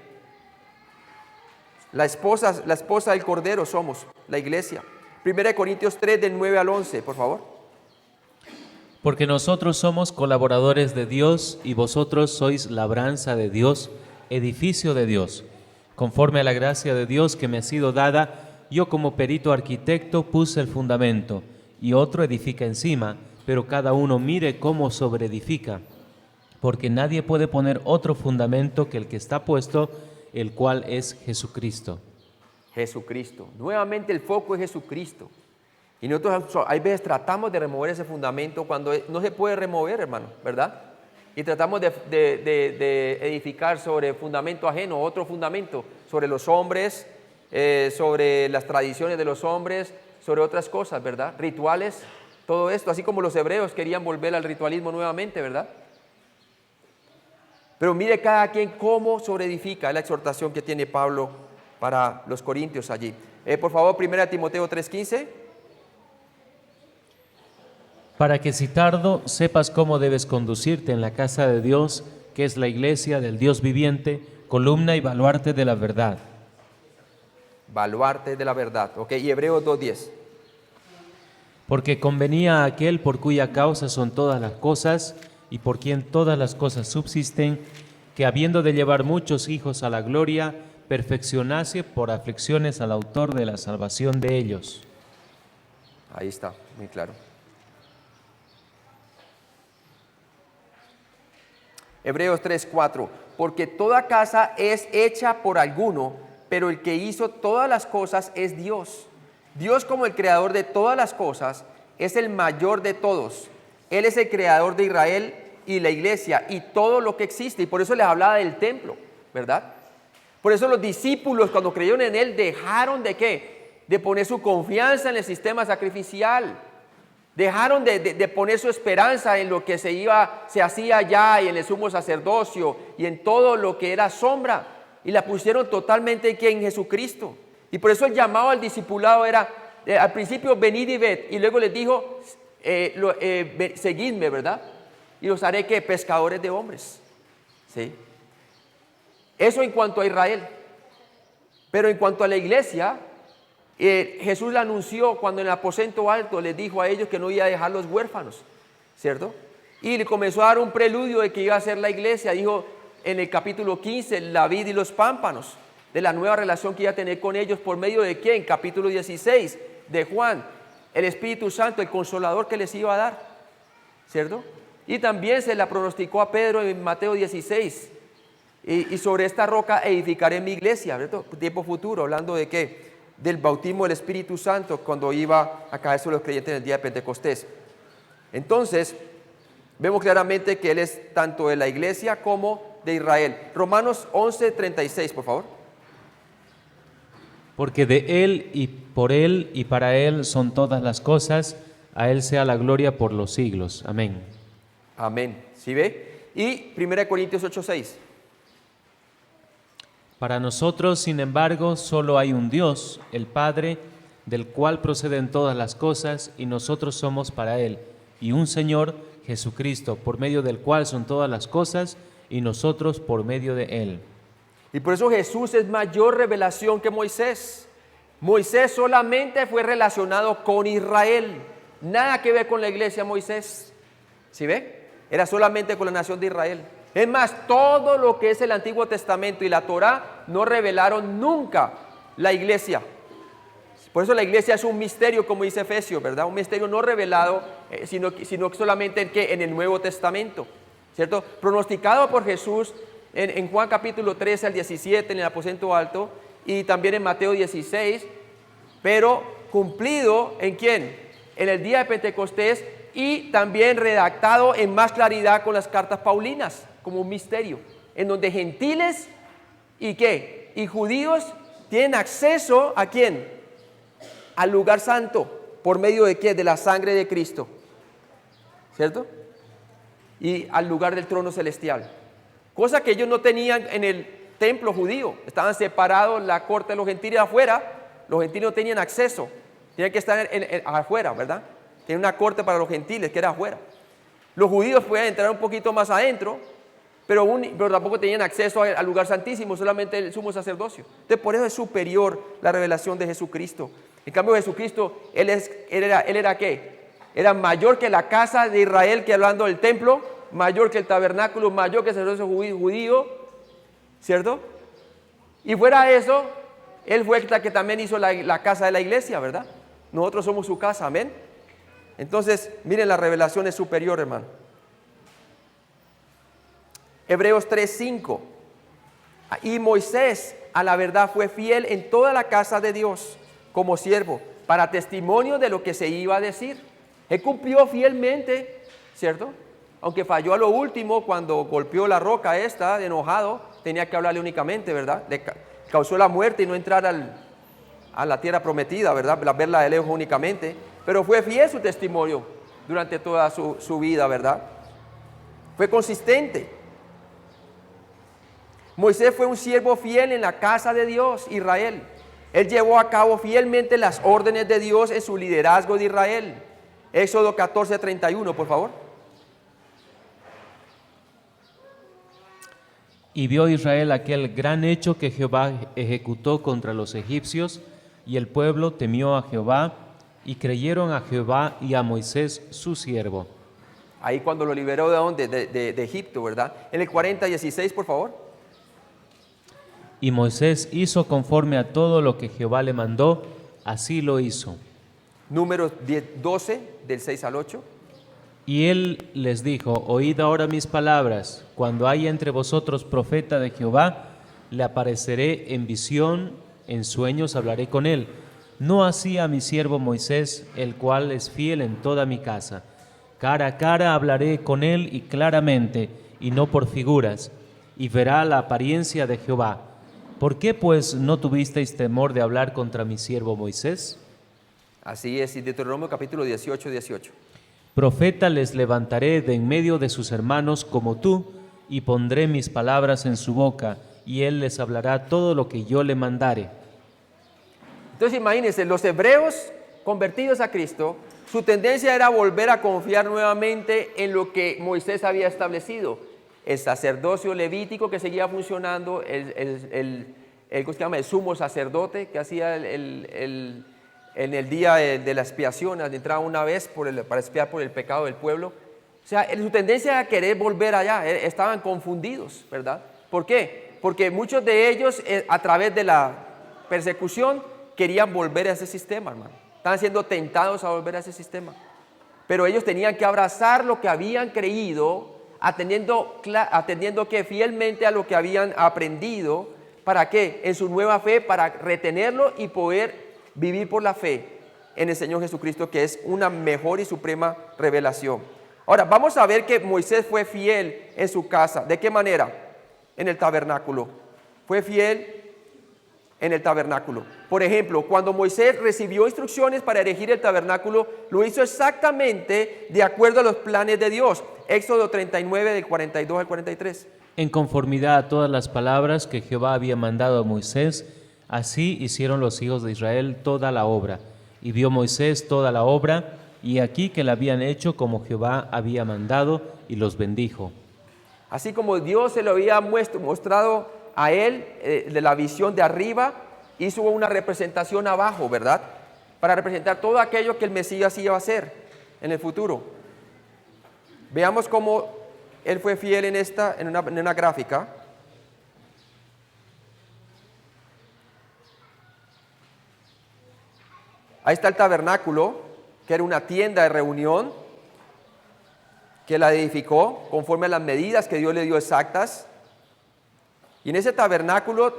La esposa del Cordero somos, la iglesia. 1 Corintios 3, del 9 al 11, por favor. Porque nosotros somos colaboradores de Dios y vosotros sois labranza de Dios, edificio de Dios. Conforme a la gracia de Dios que me ha sido dada, yo como perito arquitecto puse el fundamento y otro edifica encima, pero cada uno mire cómo sobreedifica. Porque nadie puede poner otro fundamento que el que está puesto, el cual es Jesucristo. Jesucristo. Nuevamente el foco es Jesucristo. Y nosotros hay veces tratamos de remover ese fundamento cuando no se puede remover, hermano, ¿verdad? Y tratamos de edificar sobre fundamento ajeno, otro fundamento, sobre los hombres, sobre las tradiciones de los hombres, sobre otras cosas, ¿verdad? Rituales, todo esto, así como los hebreos querían volver al ritualismo nuevamente, ¿verdad? Pero mire cada quien cómo sobreedifica, es la exhortación que tiene Pablo para los corintios allí. Por favor, 1 Timoteo 3:15. Para que si tardo sepas cómo debes conducirte en la casa de Dios, que es la iglesia del Dios viviente, columna y baluarte de la verdad. Baluarte de la verdad, ok. Y Hebreos 2:10. Porque convenía a aquel por cuya causa son todas las cosas y por quien todas las cosas subsisten, que habiendo de llevar muchos hijos a la gloria, perfeccionase por aflicciones al autor de la salvación de ellos. Ahí está, muy claro. Hebreos 3:4. Porque toda casa es hecha por alguno, pero el que hizo todas las cosas es Dios. Dios, como el creador de todas las cosas, es el mayor de todos. Él es el creador de Israel y la iglesia y todo lo que existe. Y por eso les hablaba del templo, ¿verdad? Por eso los discípulos, cuando creyeron en él, dejaron de ¿qué? De poner su confianza en el sistema sacrificial. Dejaron de poner su esperanza en lo que se hacía allá y en el sumo sacerdocio y en todo lo que era sombra, y la pusieron totalmente en Jesucristo. Y por eso el llamado al discipulado era, al principio, venid y ved, y luego les dijo, seguidme, ¿verdad? Y los haré que pescadores de hombres, ¿sí? Eso en cuanto a Israel. Pero en cuanto a la iglesia, Jesús la anunció cuando en el aposento alto les dijo a ellos que no iba a dejar los huérfanos, ¿cierto? Y le comenzó a dar un preludio de que iba a ser la iglesia. Dijo en el capítulo 15, la vid y los pámpanos, de la nueva relación que iba a tener con ellos, por medio de ¿quién? Capítulo 16 de Juan, el Espíritu Santo, el Consolador que les iba a dar, ¿cierto? Y también se la pronosticó a Pedro en Mateo 16, y sobre esta roca edificaré mi iglesia, ¿cierto? Tiempo futuro, hablando de ¿qué? Del bautismo del Espíritu Santo cuando iba a caer sobre los creyentes en el día de Pentecostés. Entonces, vemos claramente que Él es tanto de la iglesia como de Israel. Romanos 11:36, por favor. Porque de Él y para Él son todas las cosas, a Él sea la gloria por los siglos. Amén. Amén. ¿Sí ve? Y 1 Corintios 8:6. Para nosotros, sin embargo, solo hay un Dios, el Padre, del cual proceden todas las cosas, y nosotros somos para Él, y un Señor, Jesucristo, por medio del cual son todas las cosas, y nosotros por medio de Él. Y por eso Jesús es mayor revelación que Moisés. Moisés solamente fue relacionado con Israel. Nada que ver con la iglesia Moisés. ¿Sí ve? Era solamente con la nación de Israel. Es más, todo lo que es el Antiguo Testamento y la Torá no revelaron nunca la iglesia. Por eso la iglesia es un misterio, como dice Efesios, ¿verdad? Un misterio no revelado, sino solamente en el Nuevo Testamento, ¿cierto? Pronosticado por Jesús en Juan capítulo 13 al 17 en el aposento alto y también en Mateo 16, pero cumplido ¿en quién? En el día de Pentecostés y también redactado en más claridad con las cartas paulinas, como un misterio, en donde gentiles y ¿qué? Y judíos tienen acceso ¿a quién? Al lugar santo, ¿por medio de qué? De la sangre de Cristo, ¿cierto? Y al lugar del trono celestial, cosa que ellos no tenían en el templo judío. Estaban separados la corte de los gentiles afuera. Los gentiles no tenían acceso, tenían que estar afuera, ¿verdad? Tenían una corte para los gentiles que era afuera. Los judíos podían entrar un poquito más adentro, pero tampoco tenían acceso al lugar santísimo, solamente el sumo sacerdocio. Entonces por eso es superior la revelación de Jesucristo. En cambio Jesucristo, él era ¿qué? Era mayor que la casa de Israel, que hablando del templo, mayor que el tabernáculo, mayor que el sacerdocio judío, ¿cierto? Y fuera de eso, él fue el que también hizo la casa de la iglesia, ¿verdad? Nosotros somos su casa, amén. Entonces, miren, la revelación es superior, hermano. Hebreos 3:5. Y Moisés, a la verdad, fue fiel en toda la casa de Dios, como siervo, para testimonio de lo que se iba a decir. Él cumplió fielmente, ¿cierto? Aunque falló a lo último, cuando golpeó la roca esta, enojado, tenía que hablarle únicamente, ¿verdad? Le causó la muerte y no entrar a la tierra prometida, ¿verdad? Verla de lejos únicamente. Pero fue fiel su testimonio durante toda su vida, ¿verdad? Fue consistente. Moisés fue un siervo fiel en la casa de Dios, Israel. Él llevó a cabo fielmente las órdenes de Dios en su liderazgo de Israel. Éxodo 14:31, por favor. Y vio Israel aquel gran hecho que Jehová ejecutó contra los egipcios, y el pueblo temió a Jehová, y creyeron a Jehová y a Moisés su siervo. Ahí cuando lo liberó ¿de dónde? De Egipto, ¿verdad? En el 40:16, por favor. Y Moisés hizo conforme a todo lo que Jehová le mandó, así lo hizo. Números 12, del 6 al 8. Y él les dijo: oíd ahora mis palabras, cuando haya entre vosotros profeta de Jehová, le apareceré en visión, en sueños hablaré con él. No así a mi siervo Moisés, el cual es fiel en toda mi casa. Cara a cara hablaré con él y claramente, y no por figuras, y verá la apariencia de Jehová. ¿Por qué pues no tuvisteis temor de hablar contra mi siervo Moisés? Así es, y Deuteronomio capítulo 18. Profeta les levantaré de en medio de sus hermanos como tú, y pondré mis palabras en su boca, y él les hablará todo lo que yo le mandare. Entonces imagínense, los hebreos convertidos a Cristo, su tendencia era volver a confiar nuevamente en lo que Moisés había establecido. El sacerdocio levítico que seguía funcionando, el sumo sacerdote que hacía en el día de la expiación, entraba una vez para expiar por el pecado del pueblo. O sea, su tendencia era querer volver allá, estaban confundidos, ¿verdad? ¿Por qué? Porque muchos de ellos, a través de la persecución, querían volver a ese sistema, hermano. Estaban siendo tentados a volver a ese sistema. Pero ellos tenían que abrazar lo que habían creído, atendiendo que fielmente a lo que habían aprendido. ¿Para qué? En su nueva fe, para retenerlo y poder vivir por la fe en el Señor Jesucristo, que es una mejor y suprema revelación. Ahora, vamos a ver que Moisés fue fiel en su casa. ¿De qué manera? En el tabernáculo. Fue fiel en el tabernáculo. Por ejemplo, cuando Moisés recibió instrucciones para erigir el tabernáculo, lo hizo exactamente de acuerdo a los planes de Dios. Éxodo 39, del 42 al 43. En conformidad a todas las palabras que Jehová había mandado a Moisés, así hicieron los hijos de Israel toda la obra. Y vio Moisés toda la obra, y aquí que la habían hecho como Jehová había mandado, y los bendijo. Así como Dios se lo había mostrado a él de la visión de arriba, hizo una representación abajo, ¿verdad? Para representar todo aquello que el Mesías iba a hacer en el futuro. Veamos cómo él fue fiel en una gráfica. Ahí está el tabernáculo, que era una tienda de reunión, que la edificó conforme a las medidas que Dios le dio exactas. Y en ese tabernáculo,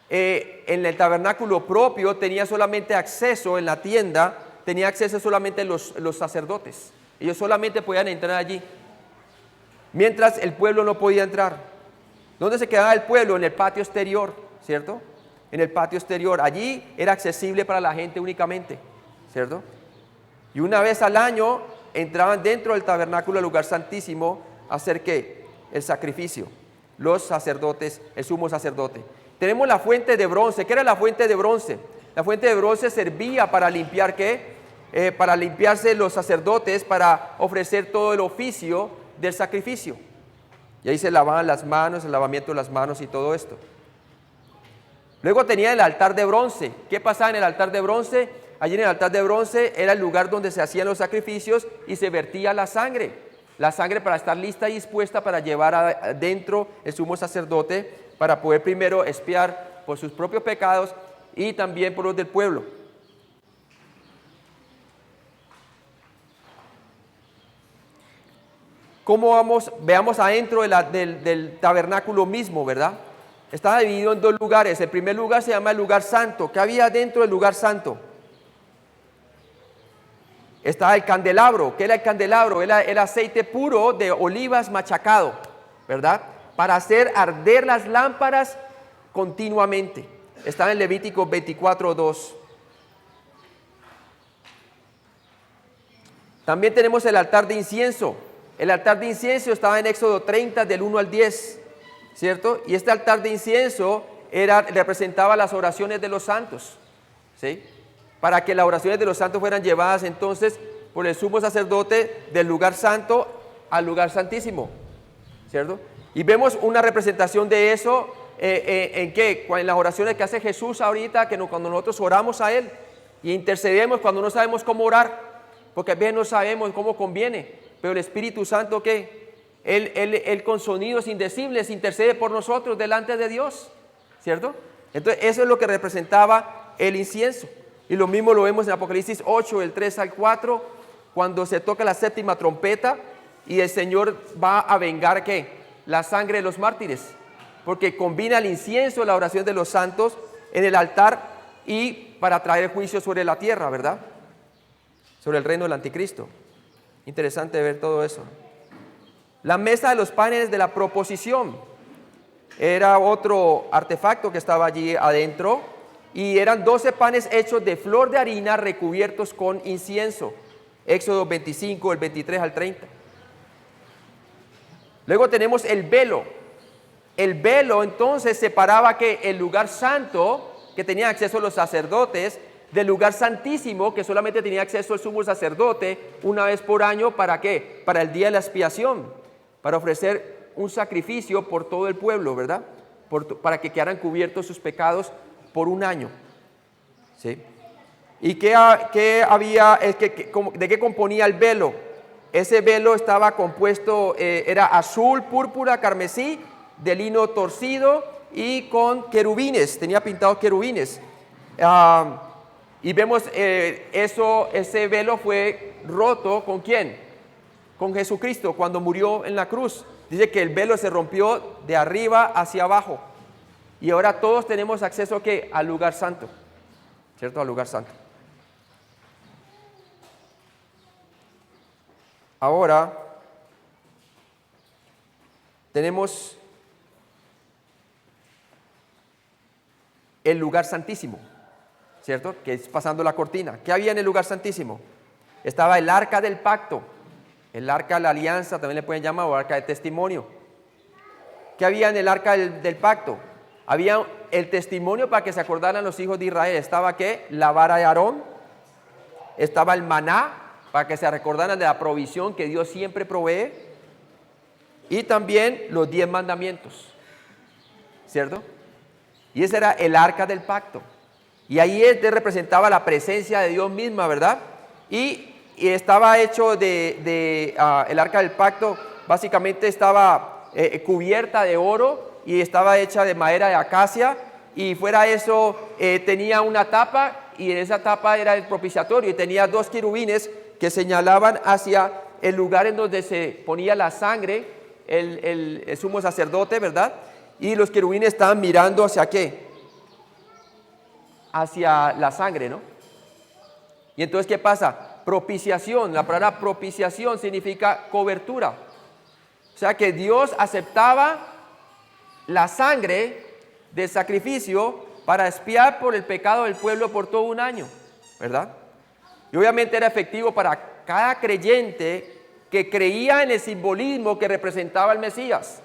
en el tabernáculo propio, tenía solamente acceso en la tienda, tenía acceso solamente los sacerdotes. Ellos solamente podían entrar allí, mientras el pueblo no podía entrar. ¿Dónde se quedaba el pueblo? En el patio exterior, ¿cierto? En el patio exterior. Allí era accesible para la gente únicamente, ¿cierto? Y una vez al año entraban dentro del tabernáculo, el lugar santísimo, a hacer ¿qué? El sacrificio. Los sacerdotes, el sumo sacerdote. Tenemos la fuente de bronce. ¿Qué era la fuente de bronce? La fuente de bronce servía para limpiar ¿qué? Para limpiarse los sacerdotes, para ofrecer todo el oficio del sacrificio. Y ahí se lavaban las manos, el lavamiento de las manos y todo esto. Luego tenía el altar de bronce. ¿Qué pasaba en el altar de bronce? Allí en el altar de bronce era el lugar donde se hacían los sacrificios y se vertía la sangre. La sangre para estar lista y dispuesta para llevar adentro el sumo sacerdote, para poder primero expiar por sus propios pecados y también por los del pueblo. ¿Cómo vamos? Veamos adentro del tabernáculo mismo, ¿verdad? Estaba dividido en dos lugares. El primer lugar se llama el lugar santo. ¿Qué había dentro del lugar santo? Estaba el candelabro. ¿Qué era el candelabro? Era el aceite puro de olivas machacado, ¿verdad? Para hacer arder las lámparas continuamente. Está en Levítico 24:2. También tenemos el altar de incienso. El altar de incienso estaba en Éxodo 30 del 1 al 10, ¿cierto? Y este altar de incienso representaba las oraciones de los santos, ¿sí? Para que las oraciones de los santos fueran llevadas entonces por el sumo sacerdote del lugar santo al lugar santísimo, ¿cierto? Y vemos una representación de eso ¿en qué? En las oraciones que hace Jesús ahorita, cuando nosotros oramos a Él y intercedemos cuando no sabemos cómo orar, porque a veces no sabemos cómo conviene, pero el Espíritu Santo ¿qué? Él con sonidos indecibles intercede por nosotros delante de Dios, ¿cierto? Entonces eso es lo que representaba el incienso. Y lo mismo lo vemos en Apocalipsis 8, del 3 al 4, cuando se toca la séptima trompeta y el Señor va a vengar ¿qué? La sangre de los mártires, porque combina el incienso, la oración de los santos en el altar y para traer juicio sobre la tierra, ¿verdad? Sobre el reino del anticristo. Interesante ver todo eso. La mesa de los panes de la proposición era otro artefacto que estaba allí adentro, y eran 12 panes hechos de flor de harina recubiertos con incienso. Éxodo 25, el 23 al 30. Luego tenemos el velo. El velo entonces separaba que el lugar santo, que tenía acceso los sacerdotes, del lugar santísimo, que solamente tenía acceso el sumo sacerdote una vez por año. ¿Para qué? Para el día de la expiación, para ofrecer un sacrificio por todo el pueblo, ¿verdad? Para que quedaran cubiertos sus pecados por un año, ¿sí? ¿Y qué había? ¿De qué componía el velo? Ese velo estaba compuesto, era azul, púrpura, carmesí, de lino torcido y con querubines, tenía pintados querubines. Y vemos ese velo fue roto ¿con quién? Con Jesucristo cuando murió en la cruz. Dice que el velo se rompió de arriba hacia abajo. Y ahora todos tenemos acceso ¿qué? Al lugar santo, ¿cierto? Al lugar santo. Ahora tenemos el lugar santísimo, ¿cierto? Que es pasando la cortina. ¿Qué había en el lugar santísimo? Estaba el arca del pacto, el arca de la alianza, también le pueden llamar, o arca de testimonio. ¿Qué había en el arca del pacto? Había el testimonio para que se acordaran los hijos de Israel. Estaba ¿qué? La vara de Aarón. Estaba el maná, para que se recordaran de la provisión que Dios siempre provee. Y también los 10 mandamientos. ¿cierto? Y ese era el arca del pacto. Y ahí representaba la presencia de Dios misma, ¿verdad? Y estaba hecho el arca del pacto, básicamente estaba cubierta de oro y estaba hecha de madera de acacia, y fuera eso tenía una tapa, y en esa tapa era el propiciatorio, y tenía 2 querubines que señalaban hacia el lugar en donde se ponía la sangre, el sumo sacerdote, ¿verdad? Y los querubines estaban mirando hacia ¿qué? Hacia la sangre, ¿no? Y entonces, ¿qué pasa? Propiciación, la palabra propiciación significa cobertura. O sea que Dios aceptaba la sangre del sacrificio para expiar por el pecado del pueblo por todo un año, ¿verdad? Y obviamente era efectivo para cada creyente que creía en el simbolismo que representaba el Mesías,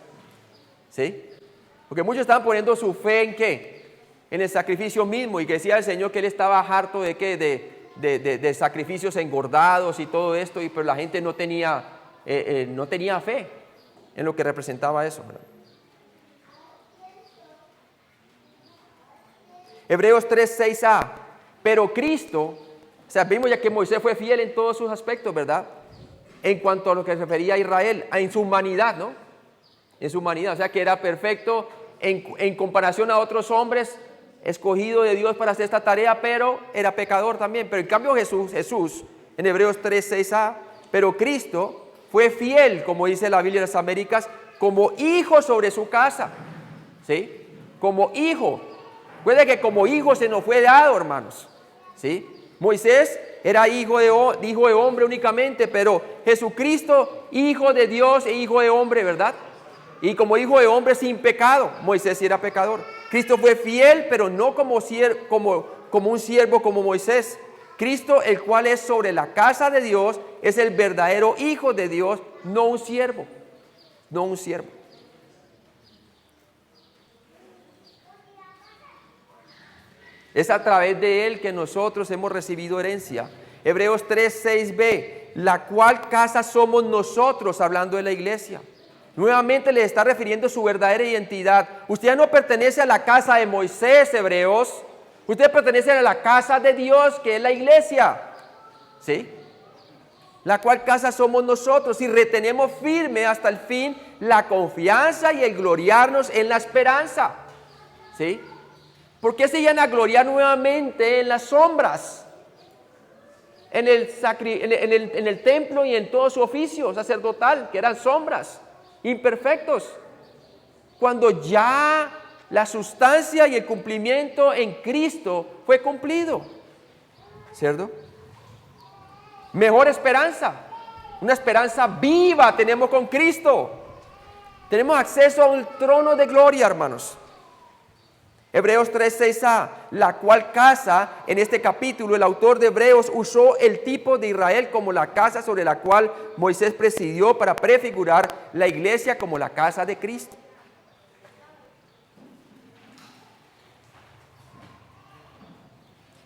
¿sí? Porque muchos estaban poniendo su fe ¿en qué? En el sacrificio mismo, y que decía el Señor que Él estaba harto de ¿qué? De sacrificios engordados y todo esto, pero la gente no tenía fe en lo que representaba eso, ¿verdad? Hebreos 3:6a, pero Cristo, o sea, vimos ya que Moisés fue fiel en todos sus aspectos, ¿verdad? En cuanto a lo que se refería a Israel, en su humanidad, ¿no? En su humanidad, o sea que era perfecto en comparación a otros hombres, escogido de Dios para hacer esta tarea, pero era pecador también. Pero en cambio Jesús, en Hebreos 3:6a, pero Cristo fue fiel, como dice la Biblia de las Américas, como hijo sobre su casa, ¿sí? Como hijo. Puede que como hijo se nos fue dado, hermanos, ¿sí? Moisés era hijo de hombre únicamente, pero Jesucristo, hijo de Dios e hijo de hombre, ¿verdad? Y como hijo de hombre sin pecado. Moisés sí era pecador. Cristo fue fiel, pero no como un siervo como Moisés. Cristo, el cual es sobre la casa de Dios, es el verdadero hijo de Dios, no un siervo. No un siervo. Es a través de Él que nosotros hemos recibido herencia. Hebreos 3:6b, la cual casa somos nosotros, hablando de la iglesia. Nuevamente le está refiriendo su verdadera identidad. Usted ya no pertenece a la casa de Moisés, Hebreos. Usted pertenece a la casa de Dios, que es la iglesia, ¿sí? La cual casa somos nosotros, y retenemos firme hasta el fin la confianza y el gloriarnos en la esperanza, ¿sí? ¿Por qué se iban a gloriar nuevamente en las sombras? En el templo y en todo su oficio sacerdotal, que eran sombras, imperfectos, cuando ya la sustancia y el cumplimiento en Cristo fue cumplido, ¿cierto? Mejor esperanza, una esperanza viva tenemos con Cristo. Tenemos acceso a un trono de gloria, hermanos. Hebreos 3:6a, la cual casa, en este capítulo el autor de Hebreos usó el tipo de Israel como la casa sobre la cual Moisés presidió para prefigurar la iglesia como la casa de Cristo.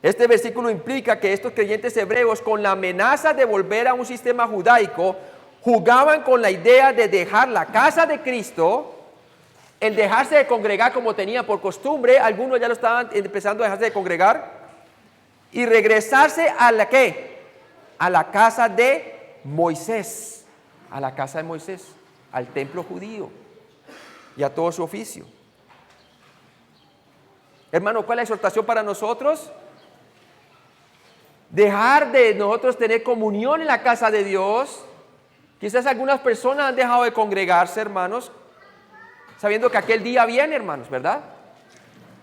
Este versículo implica que estos creyentes hebreos, con la amenaza de volver a un sistema judaico, jugaban con la idea de dejar la casa de Cristo, el dejarse de congregar como tenía por costumbre. Algunos ya lo estaban empezando a dejarse de congregar, y regresarse a la ¿qué? A la casa de Moisés, a la casa de Moisés, al templo judío y a todo su oficio. Hermano, ¿cuál es la exhortación para nosotros? Dejar de nosotros tener comunión en la casa de Dios. Quizás algunas personas han dejado de congregarse, hermanos, sabiendo que aquel día viene, hermanos, ¿verdad?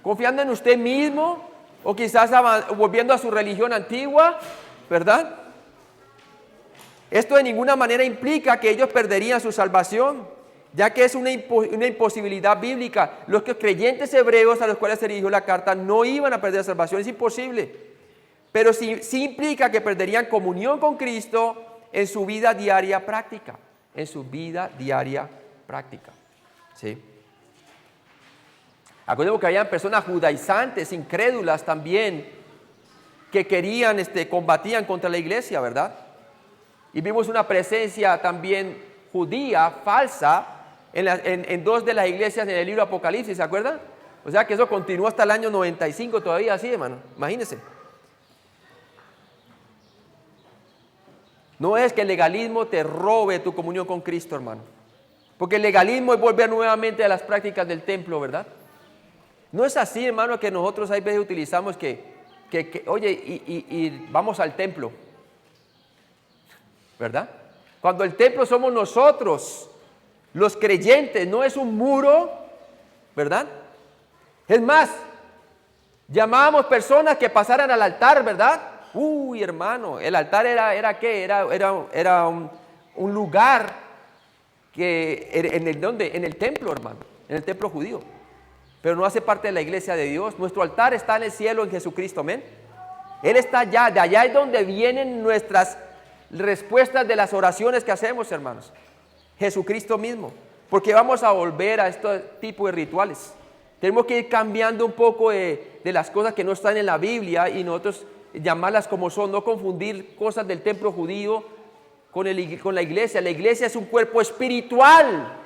Confiando en usted mismo, o quizás volviendo a su religión antigua, ¿verdad? Esto de ninguna manera implica que ellos perderían su salvación, ya que es una imposibilidad bíblica. Los creyentes hebreos a los cuales se dirigió la carta no iban a perder la salvación, es imposible. Pero sí implica que perderían comunión con Cristo en su vida diaria práctica, en su vida diaria práctica. ¿Sí? Acuérdense que había personas judaizantes, incrédulas también, que querían, combatían contra la iglesia, ¿verdad? Y vimos una presencia también judía, falsa, en 2 de las iglesias en el libro Apocalipsis, ¿se acuerdan? O sea que eso continuó hasta el año 95 todavía así, hermano. Imagínense. No es que el legalismo te robe tu comunión con Cristo, hermano. Porque el legalismo es volver nuevamente a las prácticas del templo, ¿verdad? No es así, hermano, que nosotros hay veces utilizamos oye, y vamos al templo, ¿verdad? Cuando el templo somos nosotros, los creyentes, no es un muro, ¿verdad? Es más, llamábamos personas que pasaran al altar, ¿verdad? Uy, hermano, el altar era ¿qué? Era un lugar que en el templo, hermano, en el templo judío. Pero no hace parte de la iglesia de Dios. Nuestro altar está en el cielo en Jesucristo, amén. Él está allá, de allá es donde vienen nuestras respuestas de las oraciones que hacemos, hermanos. Jesucristo mismo. Porque vamos a volver a este tipo de rituales. Tenemos que ir cambiando un poco de las cosas que no están en la Biblia y nosotros llamarlas como son, no confundir cosas del templo judío con la iglesia. La iglesia es un cuerpo espiritual,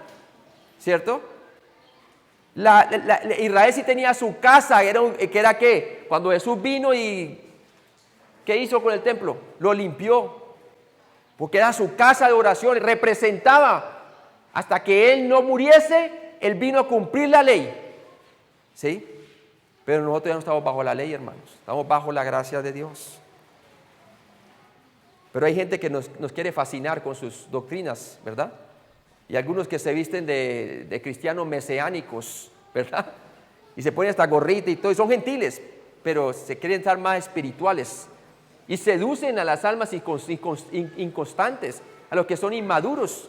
¿cierto? Israel sí tenía su casa, que era ¿qué? Cuando Jesús vino y ¿qué hizo con el templo? Lo limpió, porque era su casa de oración, representaba, hasta que Él no muriese, Él vino a cumplir la ley, ¿sí? Pero nosotros ya no estamos bajo la ley, hermanos, estamos bajo la gracia de Dios. Pero hay gente que nos quiere fascinar con sus doctrinas, ¿verdad? Y algunos que se visten de cristianos mesiánicos, ¿verdad? Y se ponen hasta gorrita y todo, y son gentiles, pero se quieren estar más espirituales. Y seducen a las almas inconstantes, a los que son inmaduros.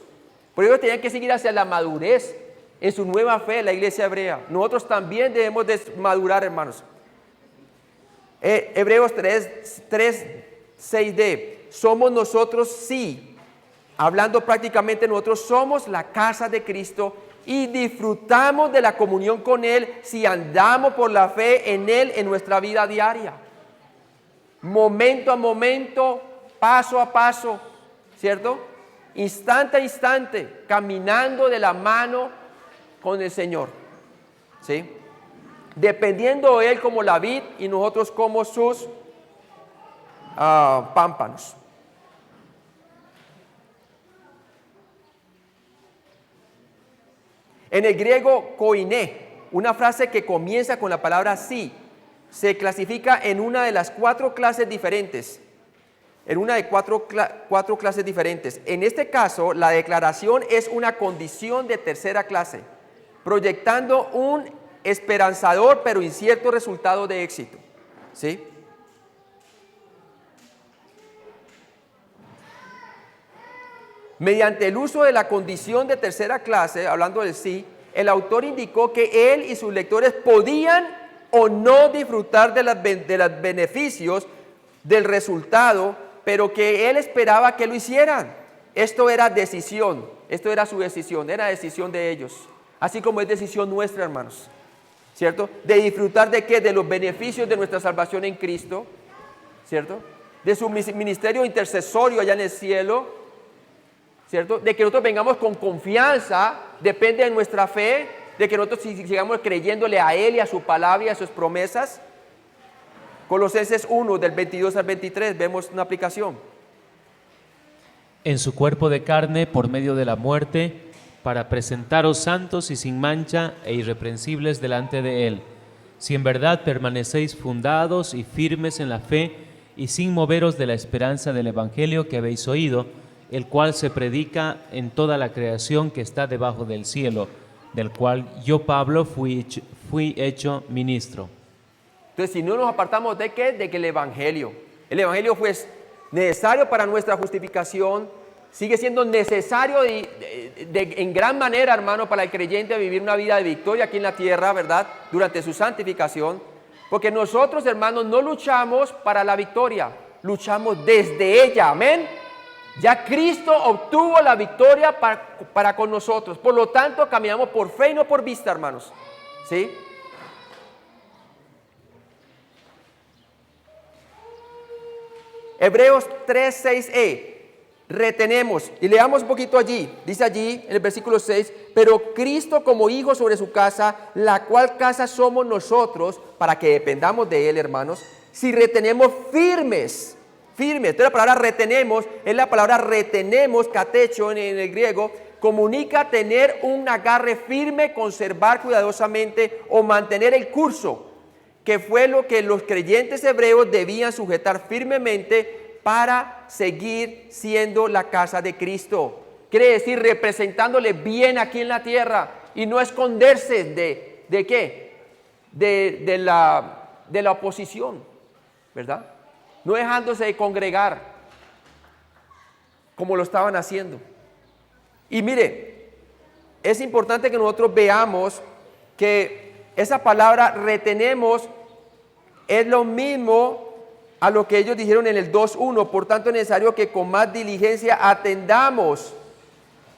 Por ello tenían que seguir hacia la madurez en su nueva fe, la iglesia hebrea. Nosotros también debemos de madurar, hermanos. Hebreos 3:6d. Somos nosotros, sí, hablando prácticamente nosotros somos la casa de Cristo y disfrutamos de la comunión con Él si andamos por la fe en Él en nuestra vida diaria. Momento a momento, paso a paso, ¿cierto? Instante a instante, caminando de la mano con el Señor, ¿sí? Dependiendo de Él como la vid y nosotros como sus pámpanos. En el griego koiné, una frase que comienza con la palabra sí, se clasifica en una de las cuatro clases diferentes. En una de cuatro clases diferentes. En este caso, la declaración es una condición de tercera clase, proyectando un esperanzador pero incierto resultado de éxito, ¿sí? Mediante el uso de la condición de tercera clase, hablando del sí, el autor indicó que él y sus lectores podían o no disfrutar de los beneficios del resultado, pero que él esperaba que lo hicieran. Esto era decisión, esto era su decisión, era decisión de ellos, así como es decisión nuestra, hermanos, ¿cierto? De disfrutar de qué, de los beneficios de nuestra salvación en Cristo, ¿cierto? De su ministerio intercesorio allá en el cielo, ¿cierto? De que nosotros vengamos con confianza, depende de nuestra fe, de que nosotros sigamos creyéndole a Él y a su palabra y a sus promesas. Colosenses 1, del 22 al 23, vemos una aplicación. En su cuerpo de carne, por medio de la muerte, para presentaros santos y sin mancha e irreprensibles delante de Él, si en verdad permanecéis fundados y firmes en la fe y sin moveros de la esperanza del Evangelio que habéis oído, el cual se predica en toda la creación que está debajo del cielo, del cual yo, Pablo, fui hecho ministro. Entonces, si no nos apartamos de qué, de que el Evangelio fue necesario para nuestra justificación, sigue siendo necesario en gran manera, hermano, para el creyente vivir una vida de victoria aquí en la tierra, ¿verdad? Durante su santificación, porque nosotros, hermanos, no luchamos para la victoria, luchamos desde ella, amén. Ya Cristo obtuvo la victoria para con nosotros. Por lo tanto, caminamos por fe y no por vista, hermanos. ¿Sí? Hebreos 3:6e. retenemos. Y leamos un poquito allí. Dice allí en el versículo 6, pero Cristo como hijo sobre su casa, la cual casa somos nosotros, para que dependamos de Él, hermanos, si retenemos firmes. Entonces la palabra retenemos es la palabra retenemos, catecho en el griego, comunica tener un agarre firme, conservar cuidadosamente o mantener el curso, que fue lo que los creyentes hebreos debían sujetar firmemente para seguir siendo la casa de Cristo. Quiere decir representándole bien aquí en la tierra y no esconderse ¿de qué? De la oposición, ¿verdad? No dejándose de congregar como lo estaban haciendo. Y mire, es importante que nosotros veamos que esa palabra retenemos es lo mismo a lo que ellos dijeron en el 2:1. Por tanto, es necesario que con más diligencia atendamos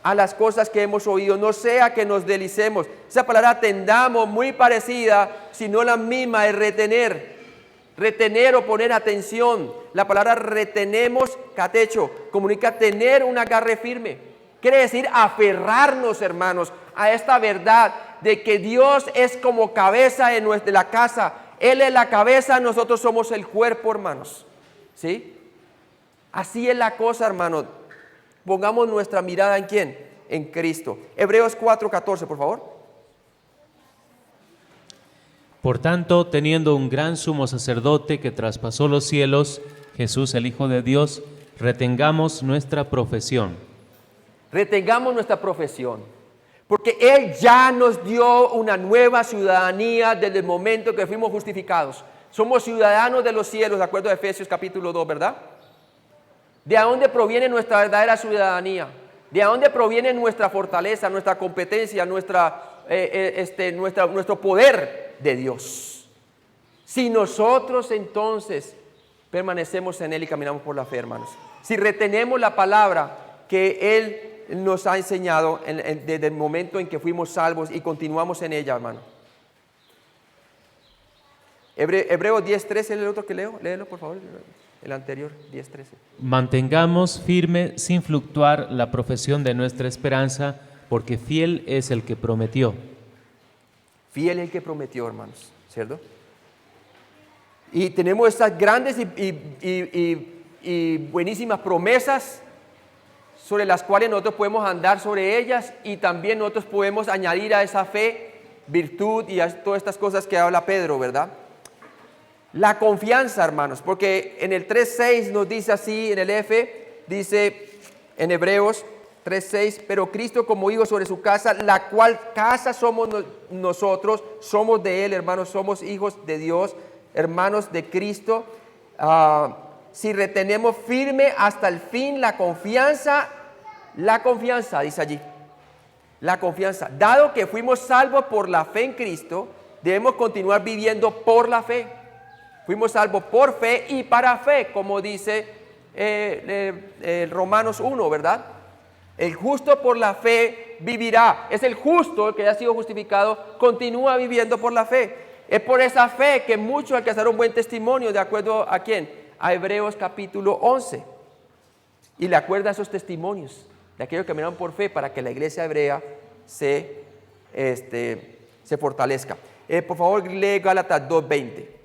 a las cosas que hemos oído, no sea que nos deslicemos. Esa palabra atendamos, muy parecida, sino la misma, es retener o poner atención. La palabra retenemos, catecho, comunica tener un agarre firme. Quiere decir aferrarnos, hermanos, a esta verdad de que Dios es como cabeza de la casa. Él es la cabeza, nosotros somos el cuerpo, hermanos. ¿Sí? Así es la cosa, hermanos. Pongamos nuestra mirada ¿en quién? En Cristo. Hebreos 4:14, por favor. Por tanto, teniendo un gran sumo sacerdote que traspasó los cielos, Jesús el Hijo de Dios, retengamos nuestra profesión. Retengamos nuestra profesión, porque Él ya nos dio una nueva ciudadanía desde el momento que fuimos justificados. Somos ciudadanos de los cielos, de acuerdo a Efesios capítulo 2, ¿verdad? ¿De dónde proviene nuestra verdadera ciudadanía? ¿De dónde proviene nuestra fortaleza, nuestra competencia, nuestro poder? De Dios. Si nosotros entonces permanecemos en Él y caminamos por la fe, hermanos, si retenemos la palabra que Él nos ha enseñado desde el momento en que fuimos salvos y continuamos en ella, hermano. Hebreos 10:13 es el otro que leo. Léelo, por favor, el anterior, 10:13. Mantengamos firme sin fluctuar la profesión de nuestra esperanza, porque fiel es el que prometió. Fiel es el que prometió, hermanos, ¿cierto? Y tenemos estas grandes y buenísimas promesas sobre las cuales nosotros podemos andar sobre ellas, y también nosotros podemos añadir a esa fe virtud y a todas estas cosas que habla Pedro, ¿verdad? La confianza, hermanos, porque en el 3:6 nos dice así, en el F, dice en Hebreos 3:6, pero Cristo como hijo sobre su casa, la cual casa somos nosotros, somos de Él, hermanos, somos hijos de Dios, hermanos de Cristo. Si retenemos firme hasta el fin la confianza, dice allí, la confianza. Dado que fuimos salvos por la fe en Cristo, debemos continuar viviendo por la fe. Fuimos salvos por fe y para fe, como dice Romanos 1, ¿verdad? El justo por la fe vivirá. Es el justo, el que ha sido justificado, continúa viviendo por la fe. Es por esa fe que muchos alcanzaron buen testimonio, ¿de acuerdo a quién? A Hebreos capítulo 11. Y le acuerda a esos testimonios de aquellos que caminaron por fe para que la iglesia hebrea se fortalezca. Por favor, lee Gálatas 2:20.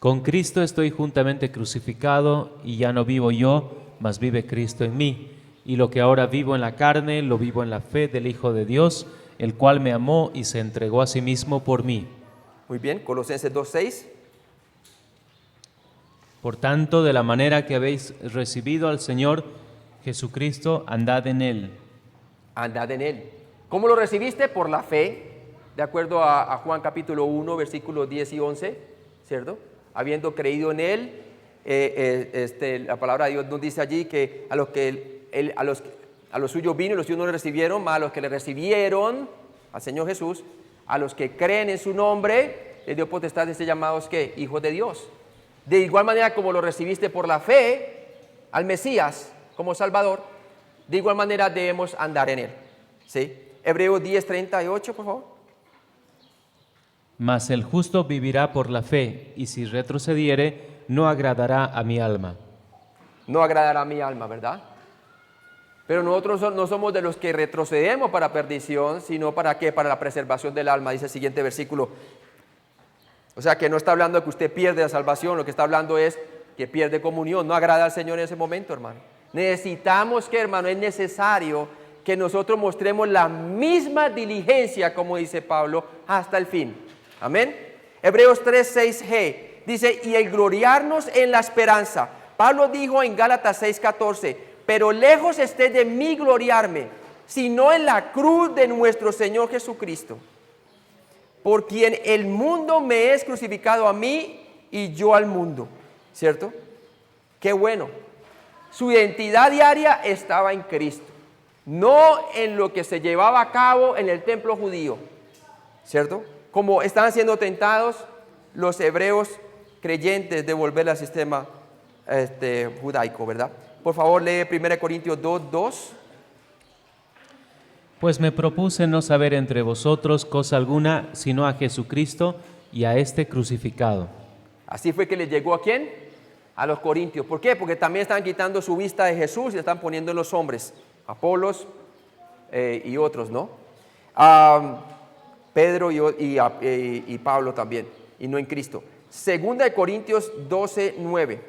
Con Cristo estoy juntamente crucificado, y ya no vivo yo, mas vive Cristo en mí. Y lo que ahora vivo en la carne, lo vivo en la fe del Hijo de Dios, el cual me amó y se entregó a sí mismo por mí. Muy bien, Colosenses 2:6. Por tanto, de la manera que habéis recibido al Señor Jesucristo, andad en Él. Andad en Él. ¿Cómo lo recibiste? Por la fe, de acuerdo a Juan capítulo 1, versículos 10 y 11, ¿cierto? Habiendo creído en Él, la palabra de Dios nos dice allí que a los suyos vino y los suyos no le recibieron, más a los que le recibieron, al Señor Jesús, a los que creen en su nombre, les dio potestad de ser llamados, ¿qué? Hijos de Dios. De igual manera como lo recibiste por la fe al Mesías como Salvador, de igual manera debemos andar en Él. ¿Sí? Hebreos 10:38, por favor. Mas el justo vivirá por la fe, y si retrocediere, no agradará a mi alma. no agradará a mi alma, ¿verdad? Pero nosotros no somos de los que retrocedemos para perdición, sino para ¿qué? Para la preservación del alma, dice el siguiente versículo. O sea que no está hablando de que usted pierde la salvación, lo que está hablando es que pierde comunión, no agrada al Señor en ese momento, hermano. Necesitamos que, hermano, es necesario que nosotros mostremos la misma diligencia, como dice Pablo, hasta el fin. Amén. Hebreos 3:6g dice, y el gloriarnos en la esperanza. Pablo dijo en Gálatas 6:14, pero lejos esté de mí gloriarme, sino en la cruz de nuestro Señor Jesucristo, por quien el mundo me es crucificado a mí y yo al mundo. ¿Cierto? Qué bueno. Su identidad diaria estaba en Cristo, no en lo que se llevaba a cabo en el templo judío. ¿Cierto? Como estaban siendo tentados los hebreos creyentes de volver al sistema judaico, ¿verdad? Por favor, lee 1 Corintios 2:2. Pues me propuse no saber entre vosotros cosa alguna, sino a Jesucristo y a este crucificado. Así fue que le llegó ¿a quién? A los corintios. ¿Por qué? Porque también están quitando su vista de Jesús y le están poniendo en los hombres, Apolos y otros, ¿no? Pedro y Pablo también, y no en Cristo. Segunda de Corintios 12:9.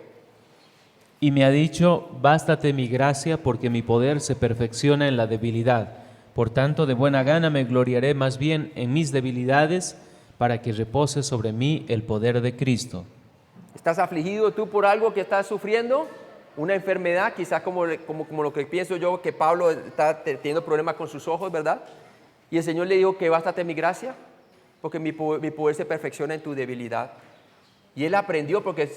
Y me ha dicho, bástate mi gracia, porque mi poder se perfecciona en la debilidad. Por tanto, de buena gana me gloriaré más bien en mis debilidades, para que repose sobre mí el poder de Cristo. ¿Estás afligido tú por algo que estás sufriendo? Una enfermedad, quizás como lo que pienso yo, que Pablo está teniendo problemas con sus ojos, ¿verdad? Y el Señor le dijo que bástate mi gracia, porque mi poder se perfecciona en tu debilidad. Y él aprendió porque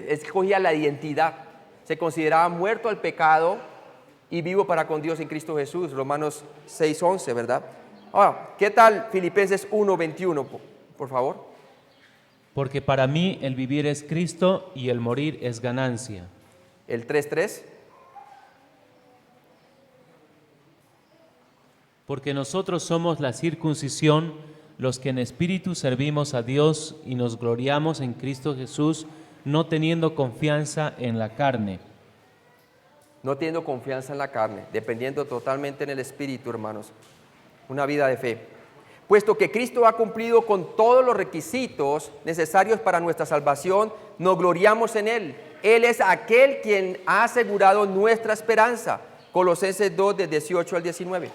escogía la identidad. Se consideraba muerto al pecado y vivo para con Dios en Cristo Jesús. Romanos 6:11, ¿verdad? Ahora, ¿qué tal Filipenses 1:21, por favor? Porque para mí el vivir es Cristo y el morir es ganancia. El 3:3. Porque nosotros somos la circuncisión, los que en espíritu servimos a Dios y nos gloriamos en Cristo Jesús, no teniendo confianza en la carne. No teniendo confianza en la carne, dependiendo totalmente en el Espíritu, hermanos. Una vida de fe. Puesto que Cristo ha cumplido con todos los requisitos necesarios para nuestra salvación, nos gloriamos en Él. Él es aquel quien ha asegurado nuestra esperanza. Colosenses 2, de 18 al 19.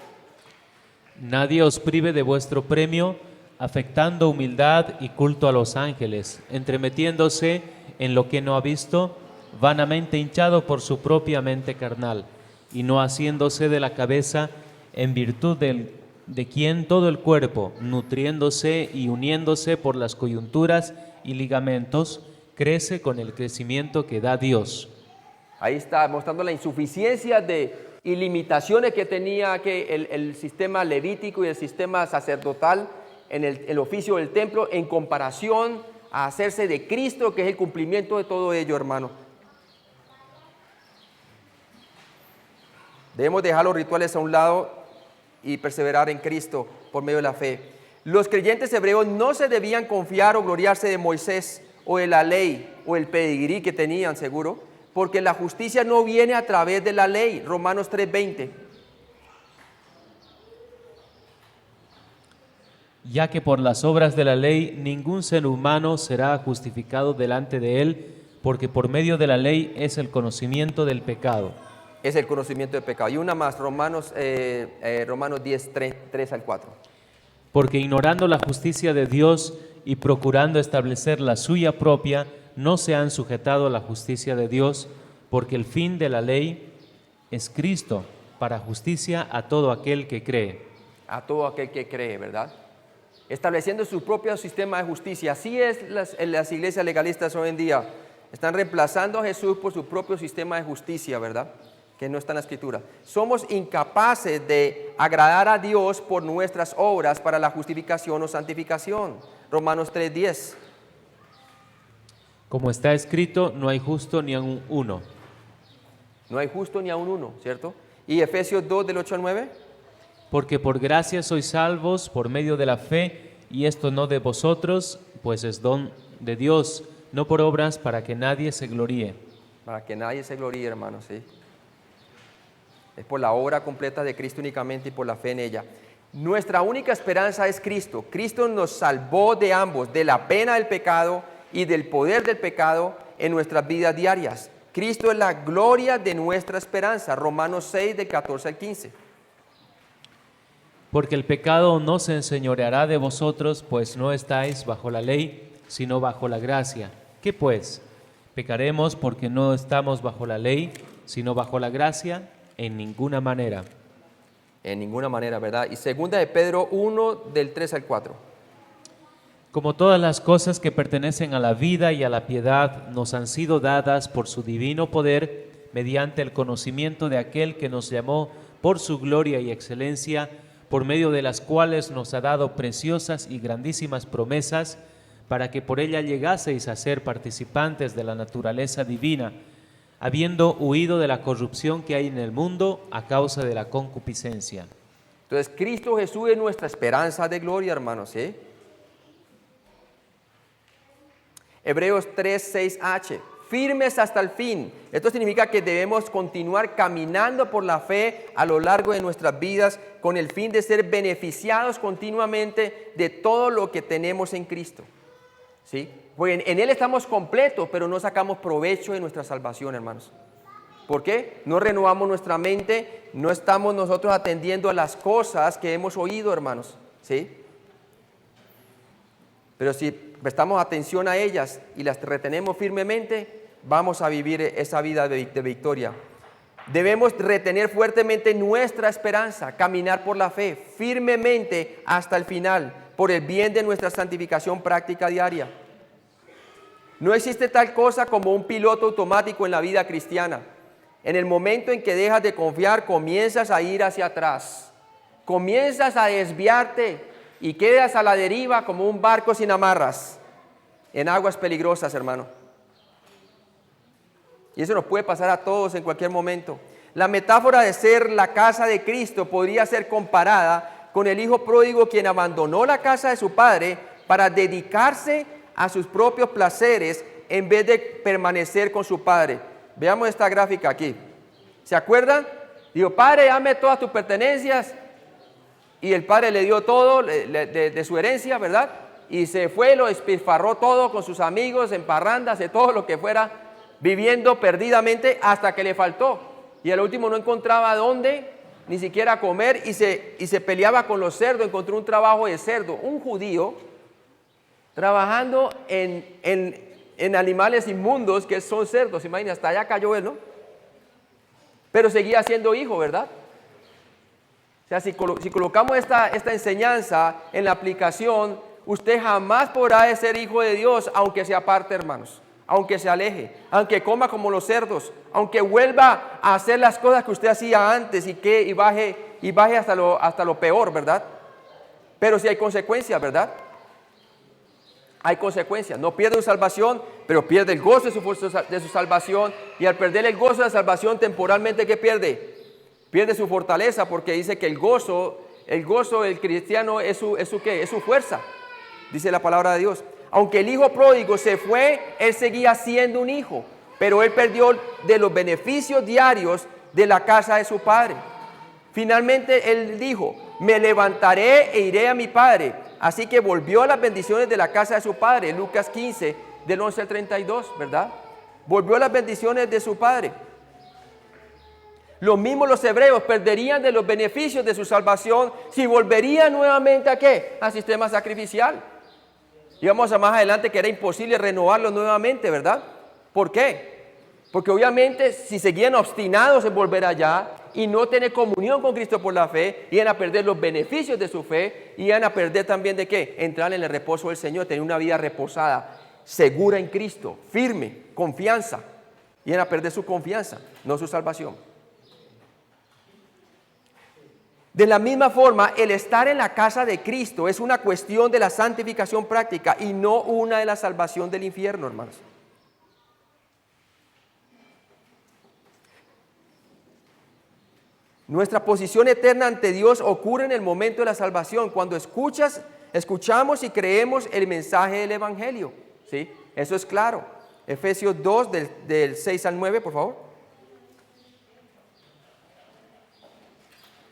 Nadie os prive de vuestro premio, afectando humildad y culto a los ángeles, entremetiéndose en lo que no ha visto, vanamente hinchado por su propia mente carnal, y no haciéndose de la cabeza, en virtud de quien todo el cuerpo, nutriéndose y uniéndose por las coyunturas y ligamentos, crece con el crecimiento que da Dios. Ahí está mostrando la insuficiencia y limitaciones que tenía el sistema levítico y el sistema sacerdotal en el oficio del templo en comparación a hacerse de Cristo, que es el cumplimiento de todo ello, hermano. Debemos dejar los rituales a un lado y perseverar en Cristo por medio de la fe. Los creyentes hebreos no se debían confiar o gloriarse de Moisés o de la ley o el pedigrí que tenían, seguro, porque la justicia no viene a través de la ley. Romanos 3:20. Ya que por las obras de la ley ningún ser humano será justificado delante de él, porque por medio de la ley es el conocimiento del pecado. Es el conocimiento del pecado. Y una más, Romanos 10, 3 al 4. Porque ignorando la justicia de Dios y procurando establecer la suya propia, no se han sujetado a la justicia de Dios, porque el fin de la ley es Cristo, para justicia a todo aquel que cree. A todo aquel que cree, ¿verdad? Estableciendo su propio sistema de justicia. Así es las iglesias legalistas hoy en día. Están reemplazando a Jesús por su propio sistema de justicia, ¿verdad? Que no está en la Escritura. Somos incapaces de agradar a Dios por nuestras obras para la justificación o santificación. Romanos 3:10. Como está escrito, no hay justo ni aun uno. No hay justo ni aun uno, ¿cierto? Y Efesios 2, del 8 al 9. Porque por gracia sois salvos por medio de la fe, y esto no de vosotros, pues es don de Dios, no por obras para que nadie se gloríe. para que nadie se gloríe, hermanos, ¿sí? Es por la obra completa de Cristo únicamente y por la fe en ella. Nuestra única esperanza es Cristo. Cristo nos salvó de ambos, de la pena del pecado y del poder del pecado en nuestras vidas diarias. Cristo es la gloria de nuestra esperanza. Romanos 6, del 14 al 15. Porque el pecado no se enseñoreará de vosotros, pues no estáis bajo la ley, sino bajo la gracia. ¿Qué pues? ¿Pecaremos porque no estamos bajo la ley, sino bajo la gracia? En ninguna manera. En ninguna manera, ¿verdad? Y segunda de Pedro 1, del 3 al 4. Como todas las cosas que pertenecen a la vida y a la piedad nos han sido dadas por su divino poder, mediante el conocimiento de aquel que nos llamó por su gloria y excelencia, por medio de las cuales nos ha dado preciosas y grandísimas promesas, para que por ella llegaseis a ser participantes de la naturaleza divina, habiendo huido de la corrupción que hay en el mundo a causa de la concupiscencia. Entonces, Cristo Jesús es nuestra esperanza de gloria, hermanos, ¿sí? Hebreos 3, 6h. Firmes hasta el fin. Esto significa que debemos continuar caminando por la fe a lo largo de nuestras vidas con el fin de ser beneficiados continuamente de todo lo que tenemos en Cristo, ¿sí? Porque en Él estamos completos, pero no sacamos provecho de nuestra salvación, hermanos. ¿Por qué? No renovamos nuestra mente, no estamos nosotros atendiendo a las cosas que hemos oído, hermanos, ¿sí? Pero si prestamos atención a ellas y las retenemos firmemente, vamos a vivir esa vida de victoria. Debemos retener fuertemente nuestra esperanza, caminar por la fe firmemente hasta el final, por el bien de nuestra santificación práctica diaria. No existe tal cosa como un piloto automático en la vida cristiana. En el momento en que dejas de confiar, comienzas a ir hacia atrás. Comienzas a desviarte y quedas a la deriva como un barco sin amarras, en aguas peligrosas, hermano. Y eso nos puede pasar a todos en cualquier momento. La metáfora de ser la casa de Cristo podría ser comparada con el hijo pródigo quien abandonó la casa de su padre para dedicarse a sus propios placeres en vez de permanecer con su padre. Veamos esta gráfica aquí. ¿Se acuerdan? Dijo, padre, dame todas tus pertenencias. Y el padre le dio todo de su herencia, ¿verdad? Y se fue, lo despilfarró todo con sus amigos, en parrandas, de todo lo que fuera, viviendo perdidamente hasta que le faltó. Y al último no encontraba dónde, ni siquiera comer, y se peleaba con los cerdos. Encontró un trabajo de cerdo, un judío, trabajando en animales inmundos que son cerdos. Imagínate, hasta allá cayó él, ¿no? Pero seguía siendo hijo, ¿verdad? O sea, si colocamos esta enseñanza en la aplicación, usted jamás podrá ser hijo de Dios, aunque se aparte, hermanos, aunque se aleje, aunque coma como los cerdos, aunque vuelva a hacer las cosas que usted hacía antes y baje hasta lo peor, ¿verdad? Pero sí hay consecuencias, ¿verdad? Hay consecuencias. No pierde su salvación, pero pierde el gozo de su salvación. Y al perder el gozo de la salvación temporalmente, ¿qué pierde? Pierde su fortaleza, porque dice que el gozo del cristiano es su ¿qué? Es su fuerza, dice la palabra de Dios. Aunque el hijo pródigo se fue, él seguía siendo un hijo, pero él perdió de los beneficios diarios de la casa de su padre. Finalmente él dijo, me levantaré e iré a mi padre. Así que volvió a las bendiciones de la casa de su padre. Lucas 15, del 11 al 32, ¿verdad? Volvió a las bendiciones de su padre. Los mismos los hebreos perderían de los beneficios de su salvación si volverían nuevamente ¿a qué? Al sistema sacrificial. Y vamos a más adelante que era imposible renovarlo nuevamente, ¿verdad? ¿Por qué? Porque obviamente si seguían obstinados en volver allá y no tener comunión con Cristo por la fe, iban a perder los beneficios de su fe, iban a perder también ¿de qué? Entrar en el reposo del Señor, tener una vida reposada, segura en Cristo, firme, confianza. Iban a perder su confianza, no su salvación. De la misma forma, el estar en la casa de Cristo es una cuestión de la santificación práctica y no una de la salvación del infierno, hermanos. Nuestra posición eterna ante Dios ocurre en el momento de la salvación, cuando escuchamos y creemos el mensaje del Evangelio, ¿sí? Eso es claro. Efesios 2, del 6 al 9, por favor.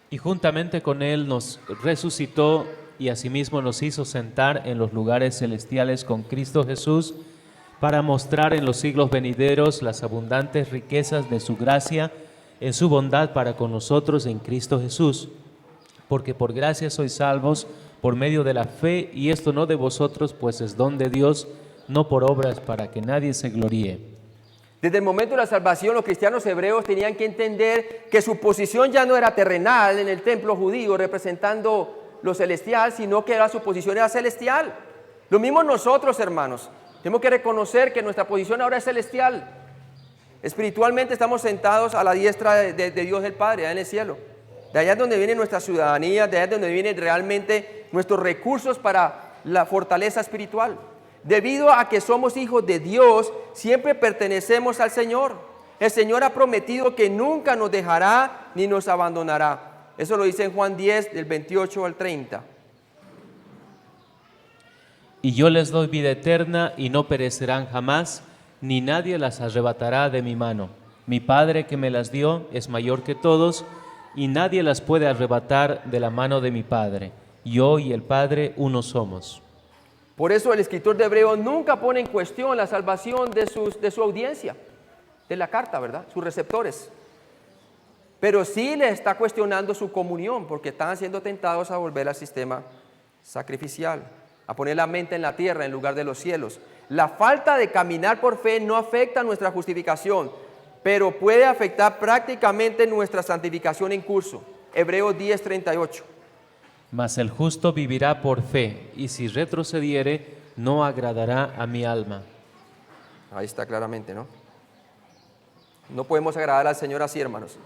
Y juntamente con Él nos resucitó y asimismo nos hizo sentar en los lugares celestiales con Cristo Jesús, para mostrar en los siglos venideros las abundantes riquezas de su gracia en su bondad para con nosotros en Cristo Jesús. Porque por gracia sois salvos por medio de la fe, y esto no de vosotros, pues es don de Dios, no por obras, para que nadie se gloríe. Desde el momento de la salvación, los cristianos hebreos tenían que entender que su posición ya no era terrenal en el templo judío representando lo celestial, sino que su posición era celestial. Lo mismo nosotros, hermanos. Tenemos que reconocer que nuestra posición ahora es celestial. Espiritualmente estamos sentados a la diestra de Dios el Padre, allá en el cielo. De allá es donde viene nuestra ciudadanía, de allá es donde vienen realmente nuestros recursos para la fortaleza espiritual. Debido a que somos hijos de Dios, siempre pertenecemos al Señor. El Señor ha prometido que nunca nos dejará ni nos abandonará. Eso lo dice en Juan 10, del 28 al 30. Y yo les doy vida eterna y no perecerán jamás, ni nadie las arrebatará de mi mano. Mi Padre que me las dio es mayor que todos, y nadie las puede arrebatar de la mano de mi Padre. Yo y el Padre uno somos. Por eso el escritor de Hebreos nunca pone en cuestión la salvación de su audiencia, de la carta, ¿verdad? Sus receptores. Pero sí les está cuestionando su comunión, porque están siendo tentados a volver al sistema sacrificial, a poner la mente en la tierra en lugar de los cielos. La falta de caminar por fe no afecta nuestra justificación, pero puede afectar prácticamente nuestra santificación en curso. Hebreos 10:38. Mas el justo vivirá por fe, y si retrocediere, no agradará a mi alma. Ahí está claramente, ¿no? No podemos agradar al Señor así, hermanos.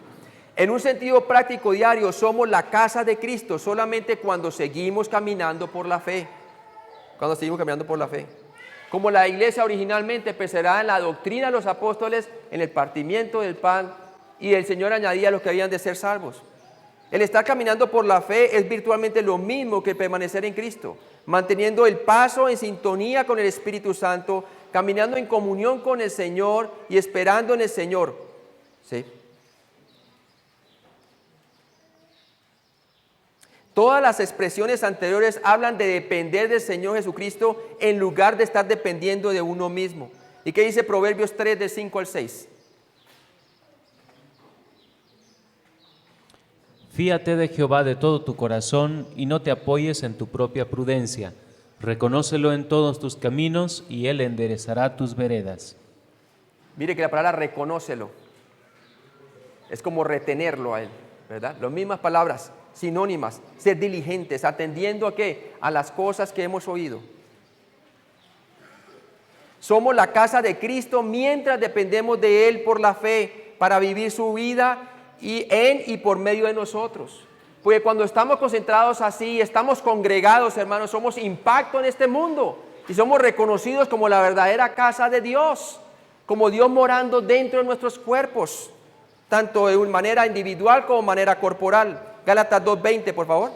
En un sentido práctico diario, somos la casa de Cristo solamente cuando seguimos caminando por la fe. Cuando seguimos caminando por la fe. Como la iglesia originalmente empezará en la doctrina de los apóstoles, en el partimiento del pan, y el Señor añadía a los que habían de ser salvos. El estar caminando por la fe es virtualmente lo mismo que permanecer en Cristo, manteniendo el paso en sintonía con el Espíritu Santo, caminando en comunión con el Señor y esperando en el Señor. ¿Sí? Todas las expresiones anteriores hablan de depender del Señor Jesucristo en lugar de estar dependiendo de uno mismo. ¿Y qué dice Proverbios 3, de 5 al 6? Fíate de Jehová de todo tu corazón y no te apoyes en tu propia prudencia. Reconócelo en todos tus caminos y Él enderezará tus veredas. Mire que la palabra reconócelo es como retenerlo a Él, ¿verdad? Las mismas palabras, sinónimas, ser diligentes, atendiendo a ¿qué? A las cosas que hemos oído. Somos la casa de Cristo mientras dependemos de Él por la fe para vivir su vida y por medio de nosotros. Porque cuando estamos concentrados así, estamos congregados, hermanos, somos impacto en este mundo y somos reconocidos como la verdadera casa de Dios, como Dios morando dentro de nuestros cuerpos, tanto de manera individual como de manera corporal. Gálatas 2:20, por favor.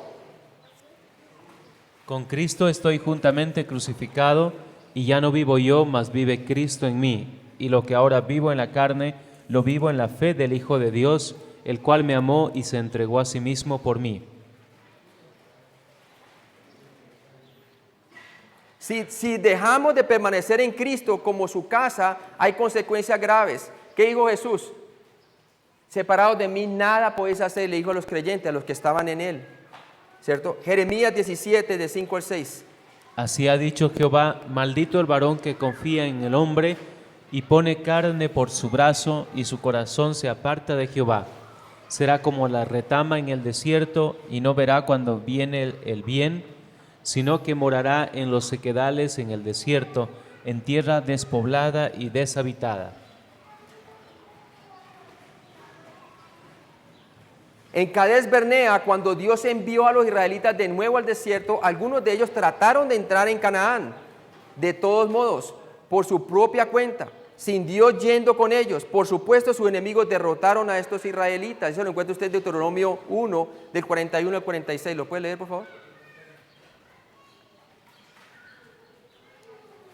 Con Cristo estoy juntamente crucificado, y ya no vivo yo, mas vive Cristo en mí. Y lo que ahora vivo en la carne, lo vivo en la fe del Hijo de Dios, el cual me amó y se entregó a sí mismo por mí. Si dejamos de permanecer en Cristo como su casa, hay consecuencias graves. ¿Qué dijo Jesús? Separados de mí nada podéis hacer, le dijo a los creyentes, a los que estaban en Él. ¿Cierto? Jeremías 17, de 5 al 6. Así ha dicho Jehová: maldito el varón que confía en el hombre y pone carne por su brazo, y su corazón se aparta de Jehová. Será como la retama en el desierto, y no verá cuando viene el bien, sino que morará en los sequedales en el desierto, en tierra despoblada y deshabitada. En Cades Bernea, cuando Dios envió a los israelitas de nuevo al desierto, algunos de ellos trataron de entrar en Canaán, de todos modos, por su propia cuenta, sin Dios yendo con ellos. Por supuesto, sus enemigos derrotaron a estos israelitas. Eso lo encuentra usted en Deuteronomio 1, del 41 al 46. ¿Lo puede leer, por favor?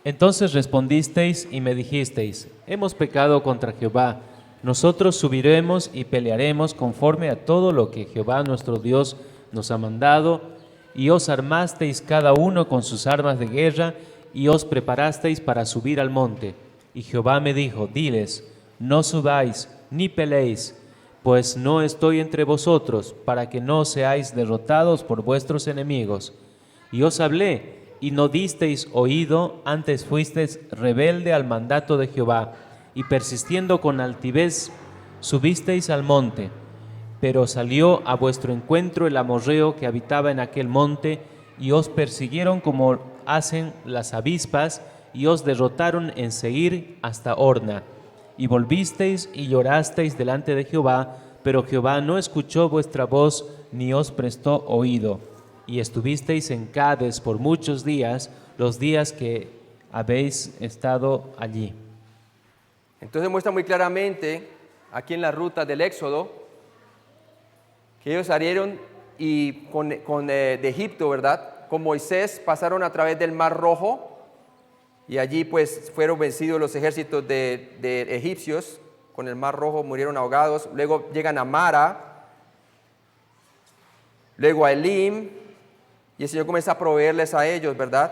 Entonces respondisteis y me dijisteis, hemos pecado contra Jehová, nosotros subiremos y pelearemos conforme a todo lo que Jehová nuestro Dios nos ha mandado, y os armasteis cada uno con sus armas de guerra, y os preparasteis para subir al monte. Y Jehová me dijo, diles, no subáis ni peleéis, pues no estoy entre vosotros, para que no seáis derrotados por vuestros enemigos. Y os hablé, y no disteis oído, antes fuisteis rebelde al mandato de Jehová, y persistiendo con altivez, subisteis al monte. Pero salió a vuestro encuentro el amorreo que habitaba en aquel monte, y os persiguieron como hacen las avispas, y os derrotaron en Seir hasta Orna. Y volvisteis y llorasteis delante de Jehová, pero Jehová no escuchó vuestra voz, ni os prestó oído. Y estuvisteis en Cades por muchos días, los días que habéis estado allí. Entonces muestra muy claramente, aquí en la ruta del Éxodo, que ellos salieron y de Egipto, ¿verdad? Con Moisés pasaron a través del Mar Rojo, y allí pues fueron vencidos los ejércitos de egipcios, con el Mar Rojo murieron ahogados. Luego llegan a Mara, luego a Elim, y el Señor comienza a proveerles a ellos, ¿verdad?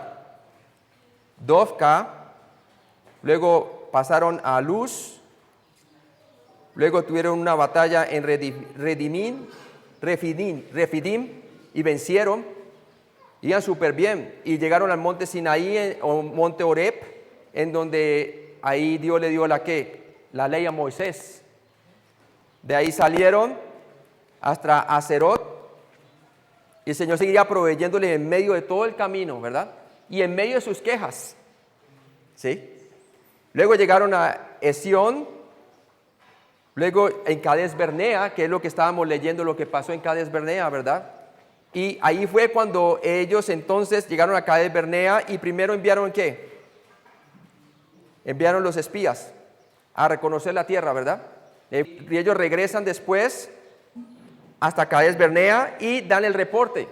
Dofca, luego pasaron a Luz, luego tuvieron una batalla en Refidim, y vencieron, iban súper bien, y llegaron al monte Sinaí, o monte Horeb, en donde ahí Dios le dio la ley a Moisés. De ahí salieron hasta Acerot, y el Señor seguiría proveyéndole en medio de todo el camino, ¿verdad? Y en medio de sus quejas, ¿sí? Luego llegaron a Esión, luego en Cades Bernea, que es lo que estábamos leyendo, lo que pasó en Cades Bernea, ¿verdad? Y ahí fue cuando ellos entonces llegaron a Cades Bernea, y primero enviaron ¿qué? Enviaron los espías a reconocer la tierra, ¿verdad? Y ellos regresan después hasta Cades Bernea y dan el reporte.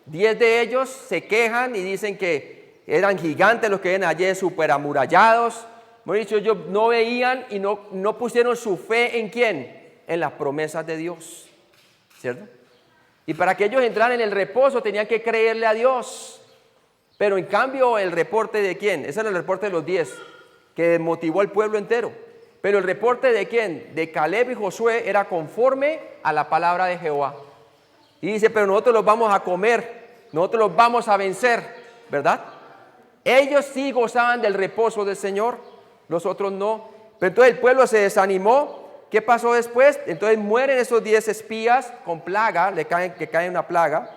10 de ellos se quejan y dicen que eran gigantes los que ven allí, súper amurallados. Hemos dicho, ellos no veían y no pusieron su fe ¿en quién? En las promesas de Dios, ¿cierto? Y para que ellos entraran en el reposo tenían que creerle a Dios. Pero en cambio el reporte de ¿quién? Ese era el reporte de los 10, que motivó al pueblo entero. Pero el reporte de ¿quién? De Caleb y Josué era conforme a la palabra de Jehová. Y dice, pero nosotros los vamos a comer, nosotros los vamos a vencer, ¿verdad? Ellos sí gozaban del reposo del Señor, los otros no. Pero entonces el pueblo se desanimó. ¿Qué pasó después? Entonces mueren esos 10 espías con plaga, que cae una plaga.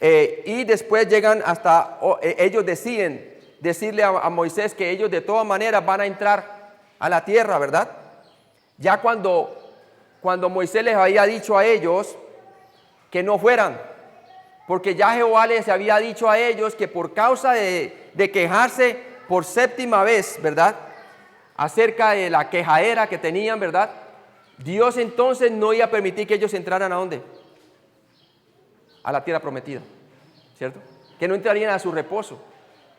Y después llegan hasta, ellos deciden decirle a Moisés que ellos de todas maneras van a entrar a la tierra, ¿verdad? Ya cuando Moisés les había dicho a ellos que no fueran, porque ya Jehová les había dicho a ellos que por causa de quejarse por séptima vez, ¿verdad? Acerca de la quejadera que tenían, ¿verdad? Dios entonces no iba a permitir que ellos entraran ¿a dónde? A la tierra prometida, ¿cierto? Que no entrarían a su reposo.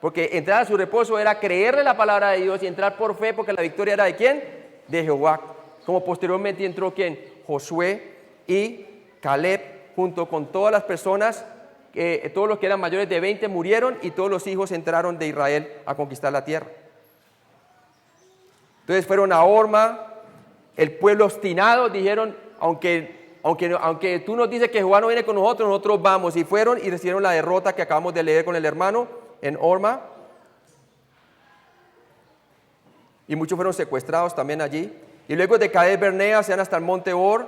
Porque entrar a su reposo era creerle la palabra de Dios y entrar por fe, porque la victoria era ¿de quién? De Jehová. Como posteriormente entró ¿quién? Josué y Caleb, junto con todas las personas, todos los que eran mayores de 20 murieron, y todos los hijos entraron de Israel a conquistar la tierra. Entonces fueron a Horma, el pueblo obstinado, dijeron, aunque tú nos dices que Jehová no viene con nosotros, nosotros vamos. Y fueron y recibieron la derrota que acabamos de leer con el hermano en Horma. Y muchos fueron secuestrados también allí. Y luego de Cades Bernea se van hasta el monte Hor.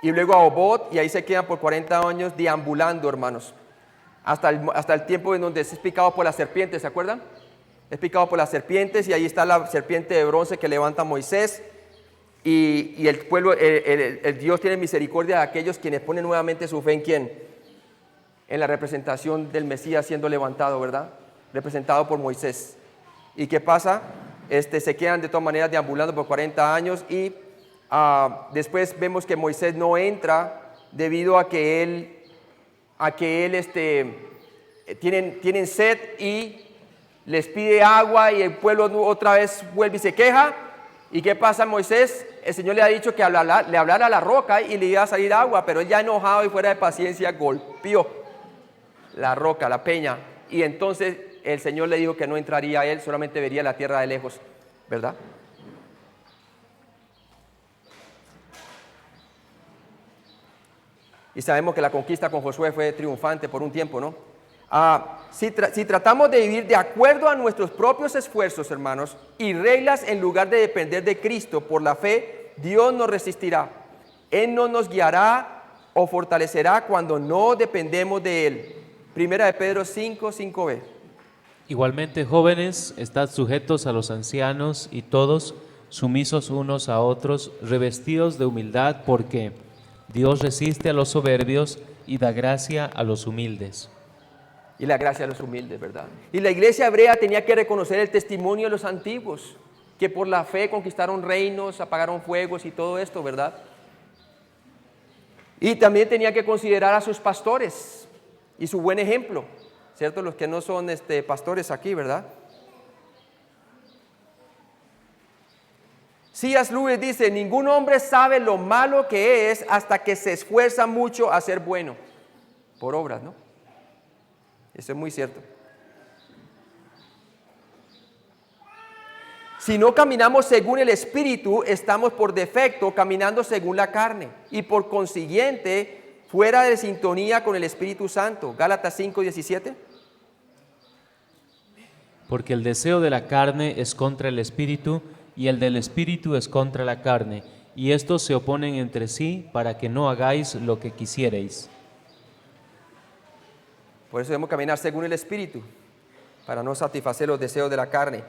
Y luego a Obot, y ahí se quedan por 40 años deambulando, hermanos. Hasta el tiempo en donde es picado por las serpientes, ¿se acuerdan? Es picado por las serpientes, y ahí está la serpiente de bronce que levanta Moisés. Y el pueblo, el Dios tiene misericordia de aquellos quienes ponen nuevamente su fe ¿en quién? En la representación del Mesías siendo levantado, ¿verdad? Representado por Moisés. ¿Y qué pasa? Se quedan de todas maneras deambulando por 40 años, y después vemos que Moisés no entra debido a que él tienen sed y les pide agua y el pueblo otra vez vuelve y se queja. ¿Y qué pasa a Moisés? El Señor le ha dicho que le hablara a la roca y le iba a salir agua, pero él ya enojado y fuera de paciencia golpeó la roca, la peña, y entonces el Señor le dijo que no entraría a él, solamente vería la tierra de lejos, ¿verdad? Y sabemos que la conquista con Josué fue triunfante por un tiempo, ¿no? Si tratamos de vivir de acuerdo a nuestros propios esfuerzos, hermanos, y reglas en lugar de depender de Cristo por la fe, Dios nos resistirá. Él no nos guiará o fortalecerá cuando no dependemos de Él. Primera de Pedro 5, 5b. Igualmente, jóvenes, estad sujetos a los ancianos y todos sumisos unos a otros, revestidos de humildad, porque Dios resiste a los soberbios y da gracia a los humildes. Y la gracia a los humildes, ¿verdad? Y la iglesia hebrea tenía que reconocer el testimonio de los antiguos, que por la fe conquistaron reinos, apagaron fuegos y todo esto, ¿verdad? Y también tenía que considerar a sus pastores y su buen ejemplo, ¿cierto? Los que no son pastores aquí, ¿verdad? C.S. Lewis dice, ningún hombre sabe lo malo que es hasta que se esfuerza mucho a ser bueno, por obras, ¿no? Eso es muy cierto. Si no caminamos según el Espíritu, estamos por defecto caminando según la carne y por consiguiente fuera de sintonía con el Espíritu Santo. Gálatas 5:17. Porque el deseo de la carne es contra el Espíritu y el del Espíritu es contra la carne, y estos se oponen entre sí para que no hagáis lo que quisierais. Por eso debemos caminar según el Espíritu, para no satisfacer los deseos de la carne.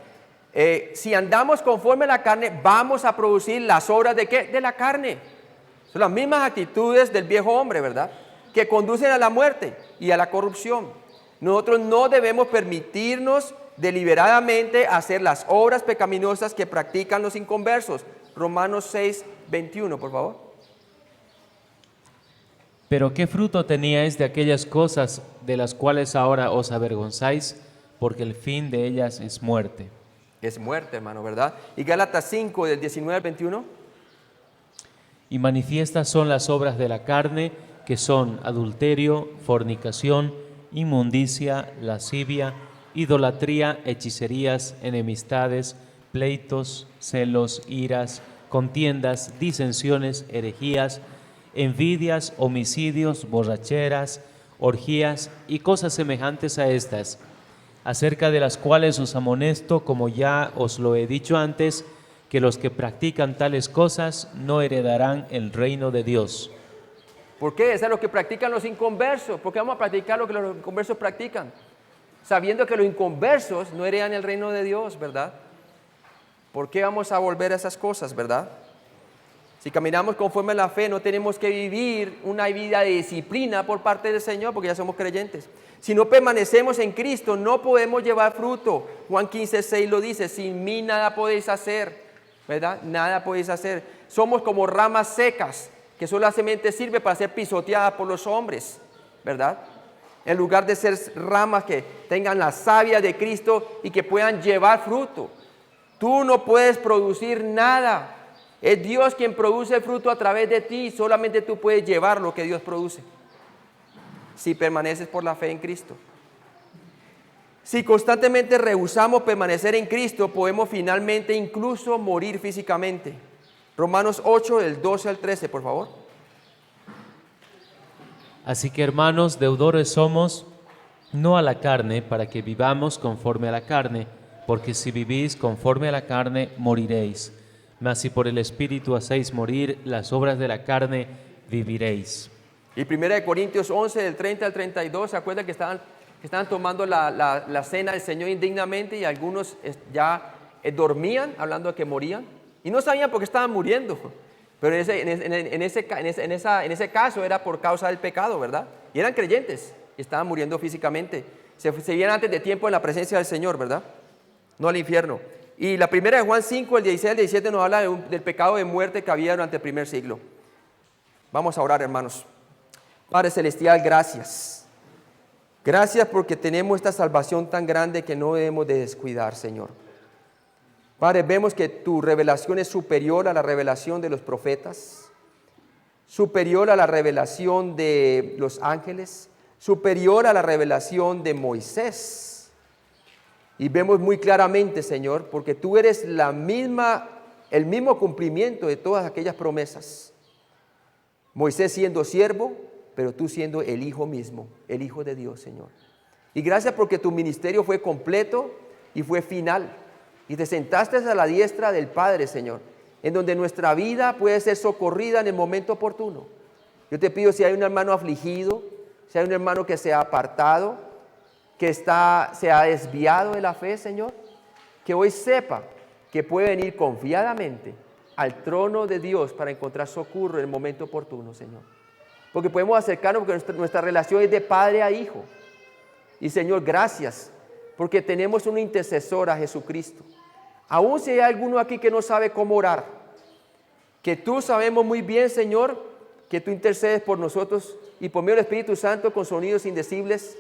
Si andamos conforme a la carne, vamos a producir las obras ¿de qué? De la carne. Son las mismas actitudes del viejo hombre, ¿verdad? Que conducen a la muerte y a la corrupción. Nosotros no debemos permitirnos deliberadamente hacer las obras pecaminosas que practican los inconversos. Romanos 6:21, por favor. Pero ¿qué fruto teníais de aquellas cosas de las cuales ahora os avergonzáis? Porque el fin de ellas es muerte. Es muerte, hermano, ¿verdad? Y Gálatas 5, del 19 al 21. Y manifiestas son las obras de la carne, que son adulterio, fornicación, inmundicia, lascivia, idolatría, hechicerías, enemistades, pleitos, celos, iras, contiendas, disensiones, herejías, envidias, homicidios, borracheras, orgías y cosas semejantes a estas, acerca de las cuales os amonesto, como ya os lo he dicho antes, que los que practican tales cosas no heredarán el reino de Dios. ¿Por qué? Es lo que practican los inconversos. ¿Por qué vamos a practicar lo que los inconversos practican? Sabiendo que los inconversos no heredan el reino de Dios, ¿verdad? ¿Por qué vamos a volver a esas cosas, verdad? Si caminamos conforme a la fe, no tenemos que vivir una vida de disciplina por parte del Señor, porque ya somos creyentes. Si no permanecemos en Cristo, no podemos llevar fruto. Juan 15:6 lo dice, sin mí nada podéis hacer, ¿verdad? Nada podéis hacer. Somos como ramas secas, que solamente sirve para ser pisoteadas por los hombres, ¿verdad? En lugar de ser ramas que tengan la savia de Cristo y que puedan llevar fruto. Tú no puedes producir nada. Es Dios quien produce el fruto a través de ti. Solamente tú puedes llevar lo que Dios produce, si permaneces por la fe en Cristo. Si constantemente rehusamos permanecer en Cristo, podemos finalmente incluso morir físicamente. Romanos 8, del 12 al 13, por favor. Así que, hermanos, deudores somos, no a la carne, para que vivamos conforme a la carne, porque si vivís conforme a la carne, moriréis. Mas si por el Espíritu hacéis morir las obras de la carne, viviréis. Y 1 Corintios 11, del 30 al 32, ¿se acuerdan que estaban tomando la cena del Señor indignamente y algunos ya dormían, hablando de que morían? Y no sabían por qué estaban muriendo, pero en ese caso era por causa del pecado, ¿verdad? Y eran creyentes y estaban muriendo físicamente. Se iban antes de tiempo en la presencia del Señor, ¿verdad? No al infierno. Y la primera de Juan 5, el 16 al 17 nos habla del pecado de muerte que había durante el primer siglo. Vamos a orar, hermanos. Padre Celestial, gracias. Gracias porque tenemos esta salvación tan grande que no debemos de descuidar, Señor. Padre, vemos que tu revelación es superior a la revelación de los profetas, superior a la revelación de los ángeles, superior a la revelación de Moisés. Y vemos muy claramente, Señor, porque tú eres el mismo cumplimiento de todas aquellas promesas. Moisés siendo siervo, pero tú siendo el Hijo mismo, el Hijo de Dios, Señor. Y gracias porque tu ministerio fue completo y fue final. Y te sentaste a la diestra del Padre, Señor, en donde nuestra vida puede ser socorrida en el momento oportuno. Yo te pido, si hay un hermano afligido, si hay un hermano que se ha apartado, que se ha desviado de la fe, Señor, que hoy sepa que puede venir confiadamente al trono de Dios para encontrar socorro en el momento oportuno, Señor. Porque podemos acercarnos, porque nuestra relación es de padre a hijo. Y Señor, gracias, porque tenemos un intercesor, a Jesucristo. Aún si hay alguno aquí que no sabe cómo orar, que tú sabemos muy bien, Señor, que tú intercedes por nosotros y por medio del Espíritu Santo con sonidos indecibles,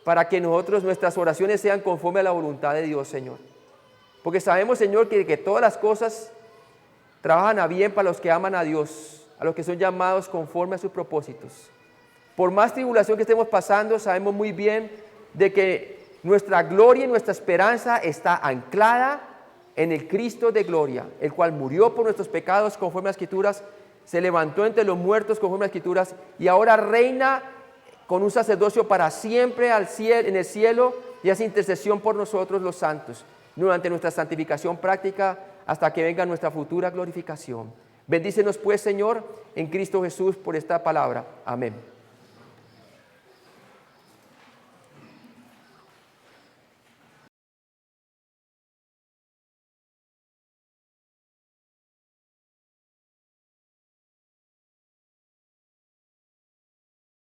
para que nuestras oraciones sean conforme a la voluntad de Dios, Señor. Porque sabemos, Señor, que todas las cosas trabajan a bien para los que aman a Dios, a los que son llamados conforme a sus propósitos. Por más tribulación que estemos pasando, sabemos muy bien de que nuestra gloria y nuestra esperanza está anclada en el Cristo de gloria, el cual murió por nuestros pecados conforme a las Escrituras, se levantó entre los muertos conforme a las Escrituras y ahora reina con un sacerdocio para siempre en el cielo y hace intercesión por nosotros los santos, durante nuestra santificación práctica hasta que venga nuestra futura glorificación. Bendícenos pues, Señor, en Cristo Jesús por esta palabra. Amén.